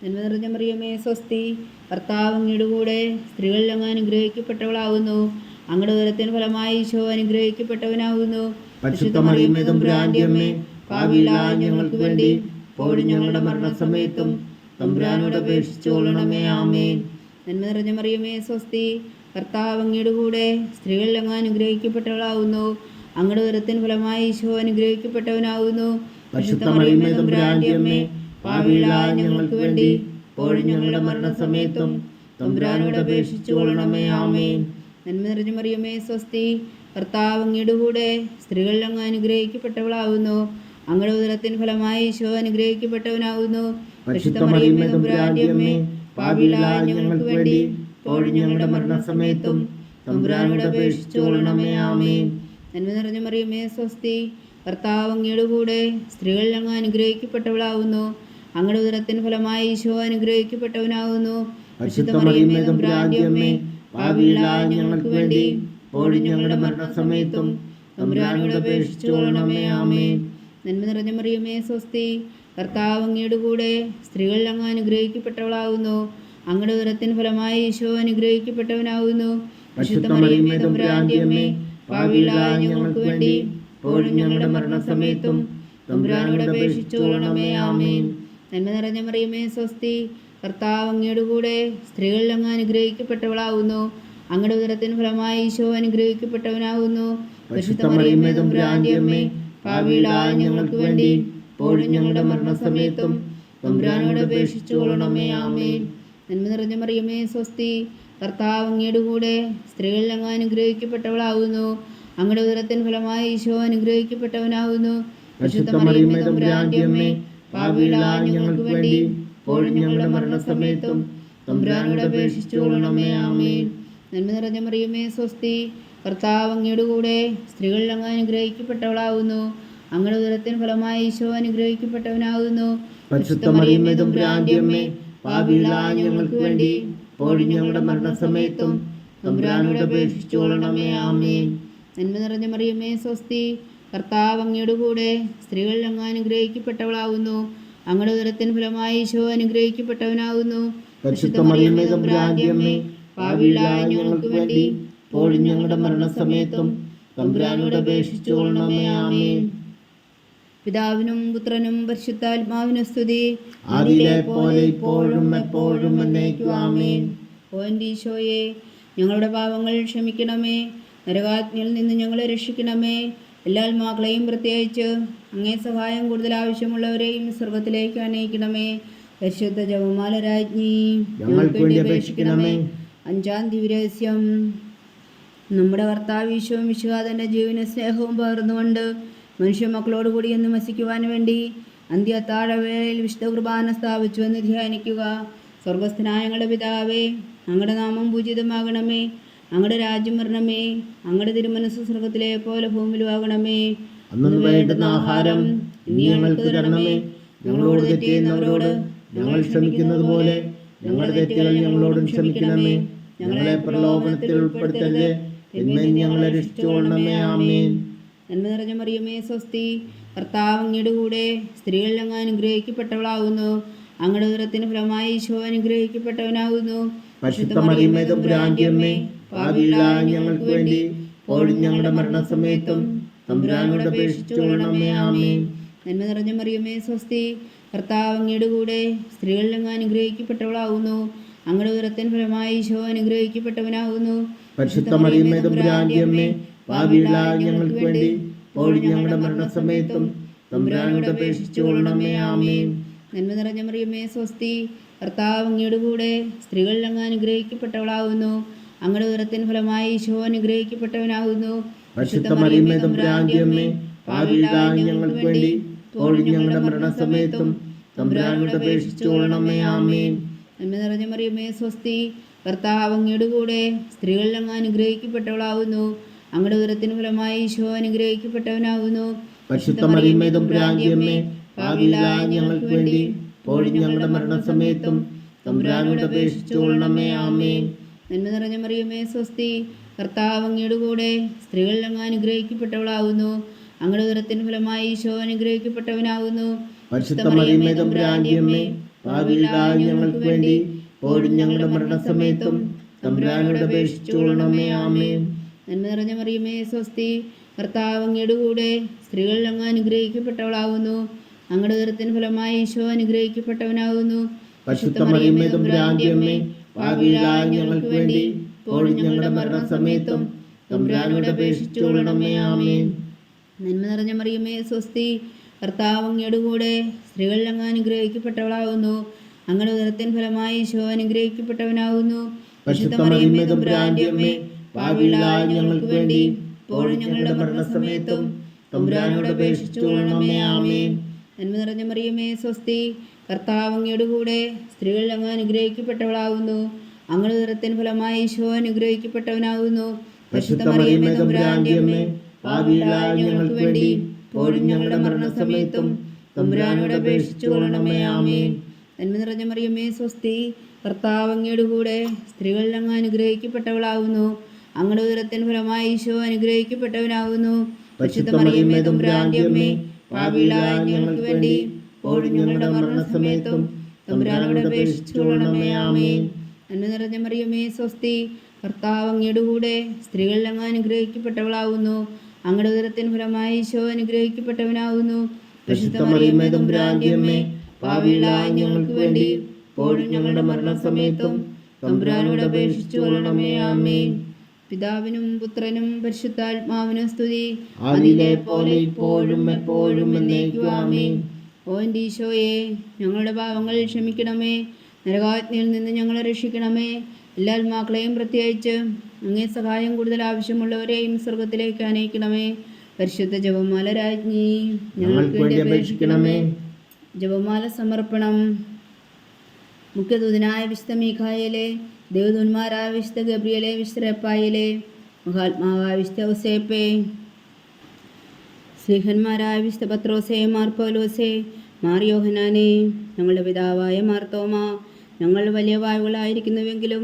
നന്മ നിറഞ്ഞ മറിയമേ, സ്വസ്തി. കർത്താവ് അങ്ങയുടെ കൂടെ സ്ത്രീകളിൽ അങ്ങ് അനുഗ്രഹിക്കപ്പെട്ടവളാകുന്നു. അങ്ങയുടെ ഉദരത്തിൻ ഫലമായി ഈശോ അനുഗ്രഹിക്കപ്പെട്ടവനാകുന്നു. പരിശുദ്ധ മറിയമേ, തമ്പുരാന്റെ അമ്മേ, പാപികളായ ഞങ്ങൾക്ക് വേണ്ടി ഇപ്പോഴും ഞങ്ങളുടെ മരണസമയത്തും തമ്പുരാനോട് അപേക്ഷിച്ചുകൊള്ളണമേ. ആമേൻ. നന്മ നിറഞ്ഞ മറിയമേ, സ്വസ്തി. കർത്താവ് അങ്ങയുടെ കൂടെ സ്ത്രീകളിൽ അങ്ങ് അനുഗ്രഹിക്കപ്പെട്ടവളാകുന്നു. അങ്ങയുടെ ഉദരത്തിൻ ഫലമായി ഈശോ അനുഗ്രഹിക്കപ്പെട്ടവനാകുന്നു. പരിശുദ്ധ മറിയമേ, തമ്പുരാന്റെ അമ്മേ, പാപികളായ ഞങ്ങൾക്ക് വേണ്ടി ഇപ്പോഴും ഞങ്ങളുടെ മരണസമയത്തും തമ്പുരാനോട് അപേക്ഷിച്ചുകൊള്ളണമേ. ആമേൻ. നന്മ നിറഞ്ഞ മറിയമേ, സ്വസ്തി. കർത്താവ് അങ്ങയുടെ കൂടെ സ്ത്രീകളിൽ അങ്ങ് അനുഗ്രഹിക്കപ്പെട്ടവളാകുന്നു. അങ്ങയുടെ ഉദരത്തിൻ ഫലമായി ഈശോ അനുഗ്രഹിക്കപ്പെട്ടവനാകുന്നു. പരിശുദ്ധ മറിയമേ, തമ്പുരാന്റെ അമ്മേ, പാപികളായ ഞങ്ങൾക്ക് വേണ്ടി ഇപ്പോഴും ഞങ്ങളുടെ മരണസമയത്തും തമ്പുരാനോട് അപേക്ഷിച്ചുകൊള്ളണമേ. ആമേൻ. നന്മ നിറഞ്ഞ മറിയമേ, സ്വസ്തി. കർത്താവ് അങ്ങയുടെ കൂടെ സ്ത്രീകളിൽ അങ്ങ് അനുഗ്രഹിക്കപ്പെട്ടവളാകുന്നു. അങ്ങയുടെ ഉദരത്തിൻ ഫലമായി ഈശോ അനുഗ്രഹിക്കപ്പെട്ടവനാകുന്നു. പരിശുദ്ധ മറിയമേ, തമ്പുരാന്റെ അമ്മേ, പാപികളായ ഞങ്ങൾക്ക് വേണ്ടി ഇപ്പോഴും ഞങ്ങളുടെ മരണസമയത്തും തമ്പുരാനോട് അപേക്ഷിച്ചുകൊള്ളണമേ. ആമേൻ. നന്മ നിറഞ്ഞ മറിയമേ, സ്വസ്തി. കർത്താവ് അങ്ങയുടെ കൂടെ സ്ത്രീകളിൽ അങ്ങ് അനുഗ്രഹിക്കപ്പെട്ടവളാകുന്നു. അങ്ങയുടെ ഉദരത്തിൻ ഫലമായി ഈശോ അനുഗ്രഹിക്കപ്പെട്ടവനാകുന്നു. പരിശുദ്ധ മറിയമേ, തമ്പുരാന്റെ അമ്മേ, പാപികളായ ഞങ്ങൾക്ക് വേണ്ടി ഇപ്പോഴും ഞങ്ങളുടെ മരണസമയത്തും തമ്പുരാനോട് അപേക്ഷിച്ചുകൊള്ളണമേ. ആമേൻ. നന്മ നിറഞ്ഞ മറിയമേ, സ്വസ്തി. കർത്താവ് അങ്ങയുടെ കൂടെ സ്ത്രീകളിൽ അങ്ങ് അനുഗ്രഹിക്കപ്പെട്ടവളാകുന്നു. അങ്ങയുടെ ഉദരത്തിൻ ഫലമായി ഈശോ അനുഗ്രഹിക്കപ്പെട്ടവനാകുന്നു. പരിശുദ്ധ മറിയമേ, തമ്പുരാന്റെ അമ്മേ, പാപികളായ ഞങ്ങൾക്ക് വേണ്ടി ഇപ്പോഴും ഞങ്ങളുടെ മരണസമയത്തും തമ്പുരാനോട് അപേക്ഷിച്ചുകൊള്ളണമേ. ആമേൻ. നന്മ നിറഞ്ഞ മറിയമേ, സ്വസ്തി. കർത്താവ് അങ്ങയുടെ കൂടെ സ്ത്രീകളിൽ അങ്ങ് അനുഗ്രഹിക്കപ്പെട്ടവളാകുന്നു. അങ്ങയുടെ ഉദരത്തിൻ ഫലമായി ഈശോ അനുഗ്രഹിക്കപ്പെട്ടവനാകുന്നു. പരിശുദ്ധ മറിയമേ, തമ്പുരാന്റെ അമ്മേ, പാപികളായ ഞങ്ങൾക്ക് വേണ്ടി ഇപ്പോഴും ഞങ്ങളുടെ മരണസമയത്തും തമ്പുരാനോട് അപേക്ഷിച്ചുകൊള്ളണമേ. ആമേൻ. നന്മ നിറഞ്ഞ മറിയമേ, സ്വസ്തി. കർത്താവ് അങ്ങയുടെ കൂടെ സ്ത്രീകളിൽ അങ്ങ് അനുഗ്രഹിക്കപ്പെട്ടവളാകുന്നു. അങ്ങയുടെ ഉദരത്തിൻ ഫലമായി ഈശോ അനുഗ്രഹിക്കപ്പെട്ടവനാകുന്നു. പരിശുദ്ധ മറിയമേ, തമ്പുരാന്റെ അമ്മേ, പാപികളായ ഞങ്ങൾക്ക് വേണ്ടി ഇപ്പോഴും ഞങ്ങളുടെ മരണസമയത്തും തമ്പുരാനോട് അപേക്ഷിച്ചുകൊള്ളണമേ. ആമേൻ. നന്മ നിറഞ്ഞ മറിയമേ, സ്വസ്തി. കർത്താവ് അങ്ങയുടെ കൂടെ സ്ത്രീകളിൽ അങ്ങ് അനുഗ്രഹിക്കപ്പെട്ടവളാകുന്നു. അങ്ങയുടെ ഉദരത്തിൻ ഫലമായി ഈശോ അനുഗ്രഹിക്കപ്പെട്ടവനാകുന്നു. പരിശുദ്ധ മറിയമേ, തമ്പുരാന്റെ അമ്മേ, പാപികളായ ഞങ്ങൾക്ക് വേണ്ടി ഇപ്പോഴും ഞങ്ങളുടെ മരണസമയത്തും തമ്പുരാനോട് അപേക്ഷിച്ചുകൊള്ളണമേ. ആമേൻ. പിതാവിനും പുത്രനും പരിശുദ്ധാത്മാവിനും സ്തുതി. ആദിയിലെ പോലെ ഇപ്പോഴും എപ്പോഴും എന്നേക്കും. ആമേൻ. ഓ എൻ്റെ ഈശോയെ, ഞങ്ങളുടെ പാപങ്ങൾ ക്ഷമിക്കണമേ. നരകാഗ്നിയിൽ നിന്ന് ഞങ്ങളെ രക്ഷിക്കണമേ. എല്ലാ ആത്മാക്കളെയും പ്രത്യേകിച്ച് അങ്ങേ സഹായം കൂടുതൽ ആവശ്യമുള്ളവരെയും സ്വർഗത്തിലേക്ക് അനയിക്കണമേ. പരിശുദ്ധ ജപമാല രാജ്ഞി ഞങ്ങൾക്ക് വേണ്ടി അപേക്ഷിക്കണമേ. അഞ്ചാം ദിവ്യരഹസ്യം. നമ്മുടെ കർത്താവ് ഈശോയും വിശ്വാസന്റെ ജീവന സ്നേഹവും പകർന്നുകൊണ്ട് മനുഷ്യ മക്കളോടുകൂടി എന്ന് വസിക്കുവാൻ വേണ്ടി അന്ത്യത്താഴവേളയിൽ വിശുദ്ധ കുർബാന സ്ഥാപിച്ചു എന്ന് ധ്യാനിക്കുക. സ്വർഗസ്ഥനായ ഞങ്ങളുടെ പിതാവേ, അങ്ങയുടെ നാമം പൂജിതമാകണമേ. അങ്ങയുടെ രാജ്യം വരണമേ. അങ്ങയുടെ തിരുമനസ്സ് സ്വർഗത്തിലെ പോലെ ഭൂമിയിലുമാകണമേ. അന്നു വേണ്ടുന്ന ആഹാരം ഇനി ഞങ്ങൾക്ക് തരണമേ. ഞങ്ങളോട് തെറ്റ് ചെയ്യുന്നവരോട് ഞങ്ങൾ ക്ഷമിക്കുന്നത് പോലെ ഞങ്ങളുടെ തെറ്റുകൾ ഞങ്ങളോടും ക്ഷമിക്കണമേ. ഞങ്ങളെ പ്രലോഭനത്തിൽ ഉൾപ്പെടുത്തരുത്, തിന്മയിൽ നിന്ന് ഞങ്ങളെ രക്ഷിച്ചുകൊള്ളണമേ. ആമേൻ. നന്മ നിറഞ്ഞ മറിയമേ, സ്വസ്തി. കർത്താവ് അങ്ങയുടെ കൂടെ സ്ത്രീകളിൽ അങ്ങ് അനുഗ്രഹിക്കപ്പെട്ടവളാകുന്നു. അങ്ങയുടെ ഉദരത്തിന് ഫലമായി ഈശോ അനുഗ്രഹിക്കപ്പെട്ടവനാകുന്നു. പരിശുദ്ധ മറിയമേ, തമ്പുരാന്റെ അമ്മേ, പാപികളായ ഞങ്ങൾക്ക് വേണ്ടി ഇപ്പോഴും ഞങ്ങളുടെ മരണസമയത്തും തമ്പുരാനോട് അപേക്ഷിച്ചുകൊള്ളണമേ. ആമേൻ. നന്മ നിറഞ്ഞ മറിയമേ സ്വസ്തി, കർത്താവ് അങ്ങയുടെ കൂടെ സ്ത്രീകളിൽ അങ്ങ് അനുഗ്രഹിക്കപ്പെട്ടവളാവുന്നു. അങ്ങയുടെ ഉദരത്തിൻ ഫലമായി ഈശോ അനുഗ്രഹിക്കപ്പെട്ടവനാകുന്നു. പരിശുദ്ധ മറിയമേ തമ്പുരാന്റെ അമ്മേ, പാപികളായ ഞങ്ങൾക്ക് വേണ്ടി ഇപ്പോഴും ഞങ്ങളുടെ മരണസമയത്തും തമ്പുരാനോട് അപേക്ഷിച്ചുകൊള്ളണമേ. ആമേൻ. നന്മ നിറഞ്ഞ മറിയമേ സ്വസ്തി, കർത്താവ് അങ്ങയുടെ കൂടെ സ്ത്രീകളിൽ അങ്ങ് അനുഗ്രഹിക്കപ്പെട്ടവളാകുന്നു. അങ്ങയുടെ ഉദരത്തിൻ ഫലമായി ഈശോ അനുഗ്രഹിക്കപ്പെട്ടവനാകുന്നു. പരിശുദ്ധ മറിയമേ തമ്പുരാന്റെ അമ്മേ, പാപികളായ ഞങ്ങൾക്ക് വേണ്ടി ഇപ്പോഴും ഞങ്ങളുടെ മരണസമയത്തും തമ്പുരാനോട് അപേക്ഷിച്ചുകൊള്ളണമേ. ആമേൻ. നന്മ നിറഞ്ഞ മറിയമേ സ്വസ്തി, കർത്താവ് അങ്ങയുടെ കൂടെ സ്ത്രീകളിൽ അങ്ങ് അനുഗ്രഹിക്കപ്പെട്ടവളാകുന്നു. അങ്ങയുടെ ഉദരത്തിൻ ഫലമായി ഈശോ അനുഗ്രഹിക്കപ്പെട്ടവനാകുന്നു. പരിശുദ്ധ മറിയമേ തമ്പുരാന്റെ അമ്മേ, പാപികളായ ഞങ്ങൾക്ക് വേണ്ടി ഇപ്പോഴും ഞങ്ങളുടെ മരണസമയത്തും തമ്പുരാനോട് അപേക്ഷിച്ചുകൊള്ളണമേ. ആമേൻ. നന്മ നിറഞ്ഞ മറിയമേ സ്വസ്തി, കർത്താവ് അങ്ങയുടെ കൂടെ സ്ത്രീകളിൽ അങ്ങ് അനുഗ്രഹിക്കപ്പെട്ടവളാകുന്നു. അങ്ങയുടെ ഉദരത്തിൻ ഫലമായി ഈശോ അനുഗ്രഹിക്കപ്പെട്ടവനാകുന്നു. പരിശുദ്ധ മറിയമേ തമ്പുരാന്റെ അമ്മേ, പാപികളായ ഞങ്ങൾക്ക് വേണ്ടി ഇപ്പോഴും ഞങ്ങളുടെ മരണസമയത്തും തമ്പുരാനോട് അപേക്ഷിച്ചുകൊള്ളണമേ. ആമേൻ. നന്മ നിറഞ്ഞ മറിയമേ സ്വസ്തി, കർത്താവ് അങ്ങയുടെ കൂടെ സ്ത്രീകളിൽ അങ്ങ് അനുഗ്രഹിക്കപ്പെട്ടവളാകുന്നു. അങ്ങയുടെ ഉദരത്തിൻ ഫലമായി ഈശോ അനുഗ്രഹിക്കപ്പെട്ടവനാകുന്നു. പരിശുദ്ധ മറിയമേ തമ്പുരാന്റെ അമ്മേ, പാപികളായ ഞങ്ങൾക്ക് വേണ്ടി ഇപ്പോഴും ഞങ്ങളുടെ മരണസമയത്തും തമ്പുരാനോട് അപേക്ഷിച്ചുകൊള്ളണമേ. ആമേൻ. നന്മ നിറഞ്ഞ മറിയമേ സ്വസ്തി, കർത്താവ് അങ്ങയുടെ കൂടെ സ്ത്രീകളിൽ അങ്ങ് അനുഗ്രഹിക്കപ്പെട്ടവളാകുന്നു. അങ്ങയുടെ ഉദരത്തിൻ ഫലമായി ഈശോ അനുഗ്രഹിക്കപ്പെട്ടവനാകുന്നു. പരിശുദ്ധ മറിയമേ തമ്പുരാന്റെ അമ്മേ, പാപികളായ ഞങ്ങൾക്ക് വേണ്ടി ഇപ്പോഴും ഞങ്ങളുടെ മരണസമയത്തും തമ്പുരാനോട് അപേക്ഷിച്ചുകൊള്ളണമേ. ആമേൻ. നന്മ നിറഞ്ഞ മറിയമേ സ്വസ്തി, കർത്താവ് അങ്ങയുടെ കൂടെ സ്ത്രീകളിൽ അങ്ങ് അനുഗ്രഹിക്കപ്പെട്ടവളാകുന്നു. അങ്ങയുടെ ഉദരത്തിൻ ഫലമായി ഈശോ അനുഗ്രഹിക്കപ്പെട്ടവനാകുന്നു. പരിശുദ്ധ മറിയമേ തമ്പുരാന്റെ അമ്മേ, പാപികളായ ഞങ്ങൾക്ക് വേണ്ടി ഇപ്പോഴും ഞങ്ങളുടെ മരണസമയത്തും തമ്പുരാനോട് അപേക്ഷിച്ചുകൊള്ളണമേ. ആമേൻ. നന്മ നിറഞ്ഞ മറിയമേ സ്വസ്തി, കർത്താവ് അങ്ങയുടെ കൂടെ സ്ത്രീകളിൽ അങ്ങ് അനുഗ്രഹിക്കപ്പെട്ടവളാകുന്നു. അങ്ങയുടെ ഉദരത്തിൻ ഫലമായി ഈശോ അനുഗ്രഹിക്കപ്പെട്ടവനാകുന്നു. പരിശുദ്ധ മറിയമേ തമ്പുരാന്റെ അമ്മേ, പാപികളായ ഞങ്ങൾക്ക് വേണ്ടി ഇപ്പോഴും ഞങ്ങളുടെ മരണസമയത്തും തമ്പുരാനോട് അപേക്ഷിച്ചുകൊള്ളണമേ. ആമേൻ. നന്മ നിറഞ്ഞ മറിയമേ സ്വസ്തി, കർത്താവ് അങ്ങയുടെ കൂടെ സ്ത്രീകളിൽ അങ്ങ് അനുഗ്രഹിക്കപ്പെട്ടവളാകുന്നു. അങ്ങയുടെ ഉദരത്തിൻ ഫലമായി ഈശോ അനുഗ്രഹിക്കപ്പെട്ടവനാകുന്നു. പരിശുദ്ധ മറിയമേ തമ്പുരാന്റെ അമ്മേ, പാപികളായ ഞങ്ങൾക്ക് വേണ്ടി ഇപ്പോഴും ഞങ്ങളുടെ മരണസമയത്തും തമ്പുരാനോട് അപേക്ഷിച്ചുകൊള്ളണമേ. ആമേൻ. പിതാവിനും പുത്രനും പരിശുദ്ധാത്മാവിനും സ്തുതി, അതിലെ പോലെ ഇപ്പോഴും എപ്പോഴും എന്നേക്കും. ആമേൻ. ഓ എൻ്റെ ഈശോയെ, ഞങ്ങളുടെ പാപങ്ങൾ ക്ഷമിക്കണമേ. നരകാഗ്നിയിൽ നിന്ന് ഞങ്ങളെ രക്ഷിക്കണമേ. എല്ലാ ആത്മാക്കളെയും പ്രത്യേകിച്ച് അങ്ങേ സഹായം കൂടുതൽ ആവശ്യമുള്ളവരെയും സ്വർഗത്തിലേക്ക് അനയിക്കണമേ. പരിശുദ്ധ ജപമാല രാജ്ഞി, ഞങ്ങൾക്ക് വേണ്ടി അപേക്ഷിക്കണമേ. ജപമാല സമർപ്പണം. മുഖ്യദൂതനായ വിശുദ്ധ മീഖായേലെ, ദേവദൂതന്മാരായ വിശുദ്ധ ഗബ്രിയേലെ, വിശുദ്ധ റഫായേലെ, മഹാത്മാവായ വിശുദ്ധ ഔസേപ്പേ, സ്ലീഹന്മാരായ വിശുദ്ധ പത്രോസേ, മാർ പൗലോസേ, മാർ യോഹന്നാനേ, ഞങ്ങളുടെ പിതാവായ മാർത്തോമ, ഞങ്ങൾ വലിയ വായുകളായിരിക്കുന്നുവെങ്കിലും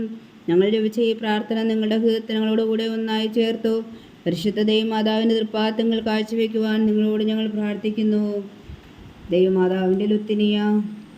ഞങ്ങൾ ജപിച്ച ഈ പ്രാർത്ഥന നിങ്ങളുടെ കീർത്തനങ്ങളോടുകൂടെ ഒന്നായി ചേർത്തു പരിശുദ്ധ ദൈവമാതാവിൻ്റെ തൃപ്പാദങ്ങൾ കാഴ്ചവെക്കുവാൻ നിങ്ങളോട് ഞങ്ങൾ പ്രാർത്ഥിക്കുന്നു. ദൈവമാതാവിൻ്റെ ലുത്തിനിയ,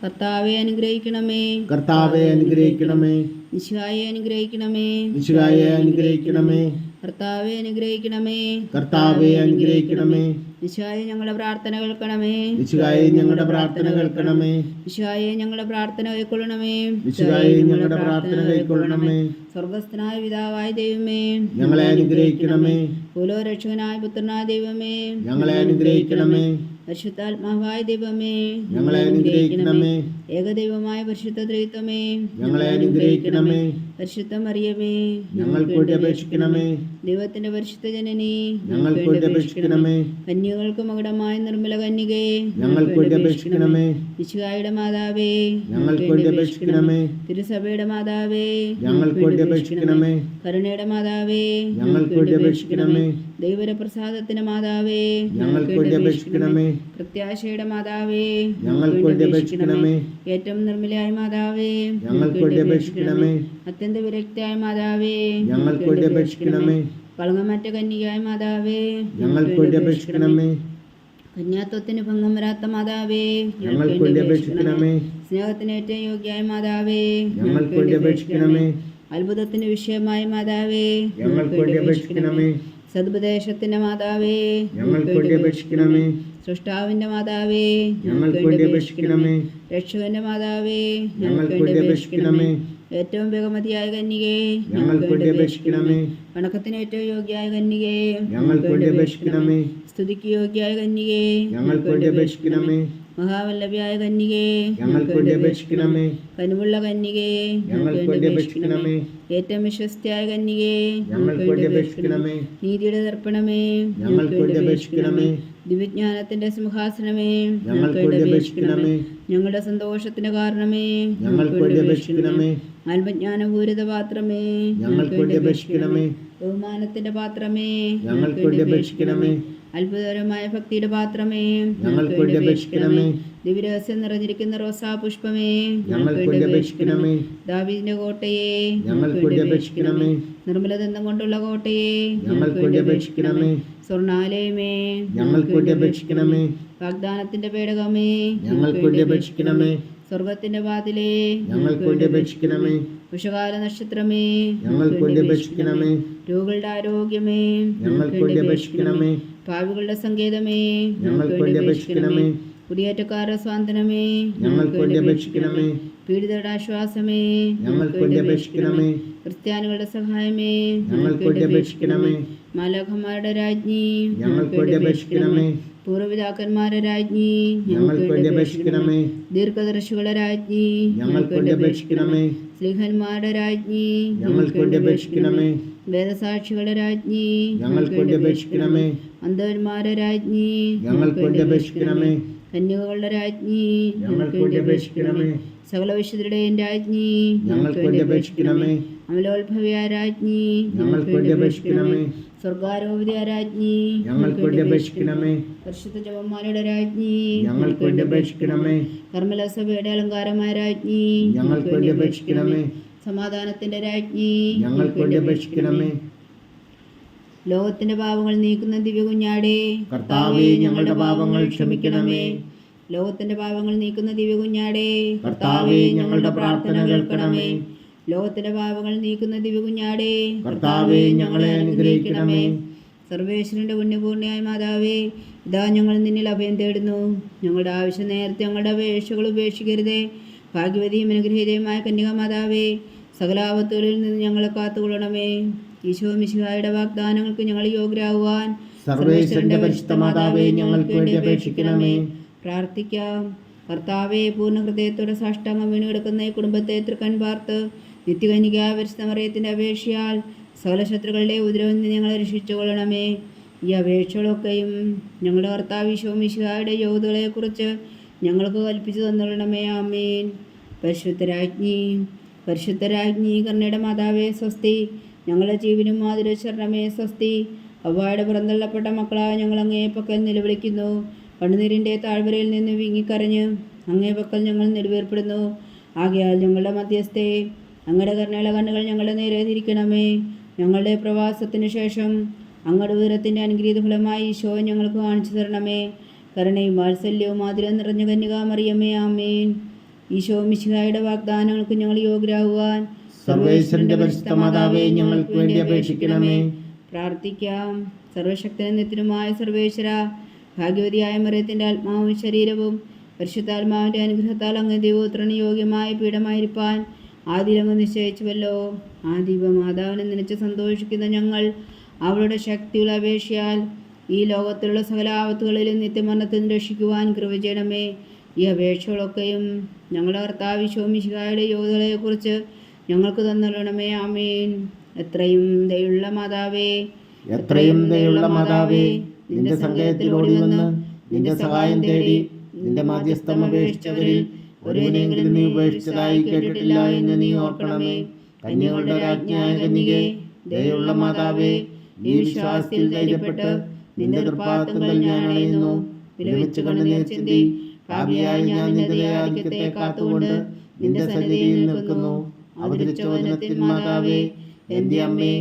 കർത്താവെ അനുഗ്രഹിക്കണമേ. കർത്താവെ അനുഗ്രഹിക്കണമേ. മിശിഹായെ അനുഗ്രഹിക്കണമേ. മിശിഹായെ അനുഗ്രഹിക്കണമേ. കർത്താവെ അനുഗ്രഹിക്കണമേ. കർത്താവെ അനുഗ്രഹിക്കണമേ. മിശിഹായെ ഞങ്ങളുടെ പ്രാർത്ഥന കേൾക്കണമേ. മിശിഹായെ ഞങ്ങളുടെ പ്രാർത്ഥന കേൾക്കണമേ. മിശിഹായെ ഞങ്ങളുടെ പ്രാർത്ഥന കൈക്കൊള്ളണമേ. മിശിഹായെ ഞങ്ങളുടെ പ്രാർത്ഥന കൈക്കൊള്ളണമേ. സ്വർഗസ്ഥനായ പിതാവായ ദൈവമേ, ഞങ്ങളെ അനുഗ്രഹിക്കണമേ. ഭൂലോകരക്ഷകനായ പുത്രനായ ദൈവമേ, ഞങ്ങളെ അനുഗ്രഹിക്കണമേ. പരിശുദ്ധാത്മാവായ ദൈവമേ, ഞങ്ങളെ അനുഗ്രഹിക്കണമേ. ഏകദൈവമായ പരിശുദ്ധ ത്രിത്വമേ, ഞങ്ങളെ അനുഗ്രഹിക്കണമേ. പരിശുദ്ധ മറിയമേ, ഞങ്ങൾക്ക് വേണ്ടി അപേക്ഷിക്കണമേ. ദൈവത്തിന്റെ പരിശുദ്ധ ജനനി, ഞങ്ങൾക്ക് വേണ്ടി അപേക്ഷിക്കണമേ. കന്യകൾക്ക് മകുടമായ നിർമ്മല കന്യകേ, ഞങ്ങൾക്ക് വേണ്ടി അപേക്ഷിക്കണമേ. മിശിഹായുടെ മാതാവേ, ഞങ്ങൾക്ക് വേണ്ടി അപേക്ഷിക്കണമേ. തിരുസഭയുടെ മാതാവേ, ഞങ്ങൾക്ക് വേണ്ടി അപേക്ഷിക്കണമേ. കരുണയുടെ മാതാവേ, ഞങ്ങൾക്ക് വേണ്ടി അപേക്ഷിക്കണമേ. ദൈവപ്രസാദത്തിന്റെ മാതാവേ, ഞങ്ങൾക്ക് വേണ്ടി അപേക്ഷിക്കണമേ. പ്രത്യാശയുടെ മാതാവേ, ഞങ്ങൾക്ക് വേണ്ടി അപേക്ഷിക്കണമേ. ഏറ്റവും നിർമ്മലയായ മാതാവേ, ഞങ്ങൾക്ക് വേണ്ടി അപേക്ഷിക്കണമേ. അത്യന്ത വിരക്തിയായ മാതാവേ, ഞങ്ങൾക്ക് വേണ്ടി അപേക്ഷിക്കണമേ. കളങ്കമറ്റ കന്യകയായ മാതാവേ, ഞങ്ങൾക്ക് വേണ്ടി അപേക്ഷിക്കണമേ. കന്യാത്വത്തിന് ഭംഗം വരാത്ത മാതാവേ, ഞങ്ങൾക്ക് വേണ്ടി അപേക്ഷിക്കണമേ. സ്നേഹത്തിന് ഏറ്റവും യോഗ്യയായ മാതാവേ, ഞങ്ങൾക്ക് വേണ്ടി അപേക്ഷിക്കണമേ. അത്ഭുതത്തിന് വിഷയമായ മാതാവേ, ഞങ്ങൾക്ക് വേണ്ടി അപേക്ഷിക്കണമേ. സദ്പദേശത്തിന്റെ മാതാവേ, ഞങ്ങൾക്ക് വേണ്ടി അപേക്ഷിക്കണമേ. സൃഷ്ടാവിന്റെ മാതാവേ, ഞങ്ങൾക്ക് വേണ്ടി അപേക്ഷിക്കണമേ. രക്ഷകന്റെ മാതാവേ, ഞങ്ങൾക്ക് വേണ്ടി അപേക്ഷിക്കണമേ. ഏറ്റവും ബഹുമതിയായ കന്യകേ, ഞങ്ങൾക്ക് വേണ്ടി അപേക്ഷിക്കണമേ. വണക്കത്തിന് ഏറ്റവും യോഗ്യയായ കന്യകേ, ഞങ്ങൾക്ക് വേണ്ടി അപേക്ഷിക്കണമേ. സ്തുതിക്ക് യോഗ്യയായ കന്യകേ, ഞങ്ങൾക്ക് വേണ്ടി അപേക്ഷിക്കണമേ. മഹാവല്ലഭയായ കന്യകേ, ഞങ്ങൾക്ക് വേണ്ടി അപേക്ഷിക്കണമേ. കനുവുള്ള കന്യകേ, ഞങ്ങൾക്ക് വേണ്ടി അപേക്ഷിക്കണമേ. ഏറ്റവും വിശ്വസ്തയായ കന്യകേ, ഞങ്ങൾക്ക് വേണ്ടി അപേക്ഷിക്കണമേ. നീതിയുടെ ദർപ്പണമേ, ഞങ്ങൾക്ക് വേണ്ടി അപേക്ഷിക്കണമേ. ദിവ്യജ്ഞാനത്തിന്റെ സിംഹാസനമേ, ഞങ്ങൾക്ക് വേണ്ടി അപേക്ഷിക്കണമേ. ഞങ്ങളുടെ സന്തോഷത്തിന്റെ കാരണമേ, ഞങ്ങൾക്ക് വേണ്ടി അപേക്ഷിക്കണമേ. ആത്മജ്ഞാനപൂരിത പാത്രമേ, ഞങ്ങൾക്ക് വേണ്ടി അപേക്ഷിക്കണമേ. ബഹുമാനത്തിന്റെ പാത്രമേ, ഞങ്ങൾക്ക് വേണ്ടി അപേക്ഷിക്കണമേ. അത്ഭുതകരമായ ഭക്തിയുടെ പാത്രമേ, ഞങ്ങൾക്ക് വേണ്ടി അപേക്ഷിക്കണമേ. ദിവ്യരഹസ്യം നിറഞ്ഞിരിക്കുന്ന റോസാ പുഷ്പമേ, ഞങ്ങൾക്ക് വേണ്ടി അപേക്ഷിക്കണമേ. ദാവീദിന്റെ കോട്ടയെ, ഞങ്ങൾക്ക് വേണ്ടി അപേക്ഷിക്കണമേ. നിർമ്മലദന്തം കൊണ്ടുള്ള കോട്ടയെ, ഞങ്ങൾക്ക് വേണ്ടി അപേക്ഷിക്കണമേ. സ്വർണാലയമേ, ഞങ്ങൾക്ക് വേണ്ടി അപേക്ഷിക്കണമേ. വാഗ്ദാനത്തിന്റെ പേടകമേ, ഞങ്ങൾക്ക് വേണ്ടി അപേക്ഷിക്കണമേ. സ്വർഗത്തിന്റെ വാതിലേ, ഞങ്ങൾക്ക് വേണ്ടി അപേക്ഷിക്കണമേ. ഉഷകാല നക്ഷത്രമേ, ഞങ്ങൾക്ക് വേണ്ടി അപേക്ഷിക്കണമേ. രോഗികളുടെ ആരോഗ്യമേ, ഞങ്ങൾക്ക് വേണ്ടി അപേക്ഷിക്കണമേ. പാവികളുടെ സങ്കേതമേ, ഞങ്ങൾക്ക് വേണ്ടി അപേക്ഷിക്കണമേ. കുടിയേറ്റക്കാരുടെ സ്വാതന്ത്ര്യമേ, ഞങ്ങൾക്ക് വേണ്ടി അപേക്ഷിക്കണമേ. പീഡിതരുടെ ആശ്വാസമേ, ഞങ്ങൾക്ക് വേണ്ടി അപേക്ഷിക്കണമേ. ക്രിസ്ത്യാനികളുടെ സഹായമേ, ഞങ്ങൾക്ക് വേണ്ടി അപേക്ഷിക്കണമേ. മാലാഖമാരുടെ രാജ്ഞി, ഞങ്ങൾക്ക് വേണ്ടി അപേക്ഷിക്കണമേ. പൂർവ്വപിതാക്കന്മാരുടെ രാജ്ഞി, ഞങ്ങൾക്ക് വേണ്ടി അപേക്ഷിക്കണമേ. ദീർഘദർശികളുടെ രാജ്ഞി, ഞങ്ങൾക്ക് വേണ്ടി അപേക്ഷിക്കണമേ. സ്ലീഹന്മാരുടെ രാജ്ഞി, ഞങ്ങൾക്ക് വേണ്ടി അപേക്ഷിക്കണമേ. വേദസാക്ഷികളുടെ രാജ്ഞി, ഞങ്ങൾക്ക് വേണ്ടി അപേക്ഷിക്കണമേ. അന്ധന്മാരുടെ രാജ്ഞി, ഞങ്ങൾക്ക് വേണ്ടി അപേക്ഷിക്കണമേ. കന്യകകളുടെ രാജ്ഞി, ഞങ്ങൾക്ക് വേണ്ടി അപേക്ഷിക്കണമേ. സകല വിശുദ്ധരുടെയും രാജ്ഞി, ഞങ്ങൾക്ക് വേണ്ടി അപേക്ഷിക്കണമേ. അമലോത്ഭവയായ രാജ്ഞി, ഞങ്ങൾക്ക് വേണ്ടി അപേക്ഷിക്കണമേ. സ്വർഗാരോപിതയായ രാജ്ഞി, ഞങ്ങൾക്ക് വേണ്ടി അപേക്ഷിക്കണമേ. പരിശുദ്ധ ജപന്മാരുടെ രാജ്ഞി, ഞങ്ങൾക്ക് വേണ്ടി അപേക്ഷിക്കണമേ. കർമ്മല സഭയുടെ അലങ്കാരമായ രാജ്ഞി, ഞങ്ങൾക്ക് വേണ്ടി അപേക്ഷിക്കണമേ. സമാധാനത്തിന്റെ രാജ്ഞി, ഞങ്ങൾക്ക് വേണ്ടി അപേക്ഷിക്കണമേ. ലോകത്തിന്റെ പാപങ്ങൾ നീക്കുന്ന ദിവ്യ കുഞ്ഞാടേ, കർത്താവേ, ഞങ്ങളുടെ പാപങ്ങൾ ക്ഷമിക്കണമേ. ലോകത്തിന്റെ പാപങ്ങൾ നീക്കുന്ന ദിവ്യ കുഞ്ഞാടേ, കർത്താവേ, ഞങ്ങളുടെ പ്രാർത്ഥന കേൾക്കണമേ. ലോകത്തിന്റെ പാപങ്ങൾ നീക്കുന്ന ദിവ്യ കുഞ്ഞാടേ, കർത്താവേ, ഞങ്ങളെ അനുഗ്രഹിക്കണമേ. സർവേശ്വരന്റെ പുണ്യപൂർണ്ണയായ മാതാവേ, ഇതാ ഞങ്ങൾ നിന്നിൽ അഭയം തേടുന്നു. ഞങ്ങളുടെ ആവശ്യം നേരത്തെ ഞങ്ങളുടെ അപേക്ഷകൾ ഉപേക്ഷിക്കരുതേ. ഭാഗ്യവതിയും അനുഗ്രഹീതയുമായ കന്യക മാതാവേ, സകല ആപത്തുകളിൽ നിന്ന് ഞങ്ങളെ കാത്തുകൊള്ളണമേ. ഈശോ മിശിഹായുടെ വാഗ്ദാനങ്ങൾക്ക് ഞങ്ങൾ യോഗ്യരാകുവാൻ സർവേശ്വരന്റെ പരിശുദ്ധ മാതാവേ, ഞങ്ങൾക്ക് വേണ്ടി അപേക്ഷിക്കണമേ. പ്രാർത്ഥിക്കാം. കർത്താവെ, പൂർണ്ണ ഹൃദയത്തോടെ സാഷ്ടാംഗം വീണ് കിടക്കുന്ന ഈ കുടുംബത്തെ തൃക്കൺ പാർത്ത് നിത്യകന്യക പരിശുദ്ധ മറിയത്തിൻ്റെ അപേക്ഷയാൽ സകല ശത്രുക്കളുടെ ഉപദ്രവം നിന്ന് ഞങ്ങളെ രക്ഷിച്ചുകൊള്ളണമേ. ഈ അപേക്ഷകളൊക്കെയും ഞങ്ങളുടെ കർത്താവ് ഈശോ മിശിഹായുടെ യോഗ്യതകളെക്കുറിച്ച് ഞങ്ങൾക്ക് കൽപ്പിച്ചു തന്നുകൊള്ളണമേ. ആമേൻ. പരിശുദ്ധരാജ്ഞി കർണയുടെ മാതാവേ സ്വസ്തി. ഞങ്ങളുടെ ജീവനും മാതുരശരണമേ സ്വസ്തി. അവയുടെ പുറന്തള്ളപ്പെട്ട മക്കളായ ഞങ്ങൾ അങ്ങേ പക്കൽ നിലവിളിക്കുന്നു. കണ്ണുനീരിൻ്റെ താഴ്വരയിൽ നിന്ന് വിങ്ങിക്കരഞ്ഞ് അങ്ങേ പക്കൽ ഞങ്ങൾ നെടുവേർപ്പെടുന്നു. ആകയാൽ ഞങ്ങളുടെ മധ്യസ്ഥയെ അങ്ങയുടെ കരുണയുള്ള കണ്ണുകൾ ഞങ്ങളുടെ നേരെ തിരിക്കണമേ. ഞങ്ങളുടെ പ്രവാസത്തിന് ശേഷം അങ്ങയുടെ ഉദരത്തിൻ്റെ അനുഗ്രഹീത ഫലമായി ഈശോ ഞങ്ങൾക്ക് കാണിച്ചു തരണമേ. കരുണയും വാത്സല്യവും മാധുര്യം നിറഞ്ഞ കന്യകാമറിയമേ. ആമേൻ. ഈശോ മിശിഹായുടെ വാഗ്ദാനങ്ങൾക്ക് ഞങ്ങൾ യോഗ്യരാകുവാൻ സർവേശ്വരന്റെ പരിശുദ്ധ മാതാവേ, ഞങ്ങൾക്ക് വേണ്ടി അപേക്ഷിക്കണമേ. പ്രാർത്ഥിക്കാം. സർവശക്തനും നിത്യനുമായ സർവേശ്വര, ഭാഗ്യവതിയായ മറിയത്തിൻ്റെ ആത്മാവും ശരീരവും പരിശുദ്ധാത്മാവിൻ്റെ അനുഗ്രഹത്താൽ അങ്ങ് ദൈവോത്രന് യോഗ്യമായ പീഠമായിരിക്കാൻ ആദിരങ്ങ് നിശ്ചയിച്ചുവല്ലോ. ആ ദൈവമാതാവിനെ നനച്ച് സന്തോഷിക്കുന്ന ഞങ്ങൾ അവളുടെ ശക്തിയുള്ള അപേക്ഷയാൽ ഈ ലോകത്തിലുള്ള സകല ആപത്തുകളിലും നിത്യമരണത്തിൽ നിന്ന് രക്ഷിക്കുവാൻ കൃപ ചെയ്യണമേ. ഈ അപേക്ഷകളൊക്കെയും ഞങ്ങളുടെ കർത്താവ് ഈശോ മിശിഹായുടെ യോഗ്യതകളെക്കുറിച്ച് ഞങ്ങൾക്ക് തന്നുകൊള്ളണമേ. ആമേൻ. എത്രയും ദയുള്ള മാതാവേ, നിന്റെ സങ്കേതത്തിൽ ഓടി വന്ന് നിന്റെ സഹായം തേടി നിന്റെ മാധ്യസ്ഥം അപേക്ഷിച്ചവരിൽ ഒരുവനെങ്കിലും നീ ഉപേക്ഷിച്ചതായി കേട്ടിട്ടില്ല എന്ന് നീ ഓർക്കണമേ. കന്യകളുടെ രാജ്ഞിയായ കന്യകേ, ദയുള്ള മാതാവേ, ഈ വിശ്വാസത്തിൽ ധൈര്യപ്പെട്ട് നിന്റെ തൃപ്പാദങ്ങൾ ഞാൻ അണയുന്നു. വിലപിച്ച് കണ്ണുനീർ ചിന്തി പാപിയായി ഞാൻ നിന്റെ ദയാധിക്യത്തെ കാത്തുകൊണ്ട് നിന്റെ സന്നിധിയിൽ നിൽക്കുന്നു. അവതരിച്ച വചനത്തിൻ മാതാവേ, എൻ്റെ അമ്മേ,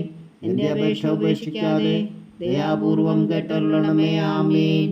എൻ്റെ അപേക്ഷ ഉപേക്ഷിക്കാതെ ദയാപൂർവം കേട്ടരുളണമേ. ആമേൻ.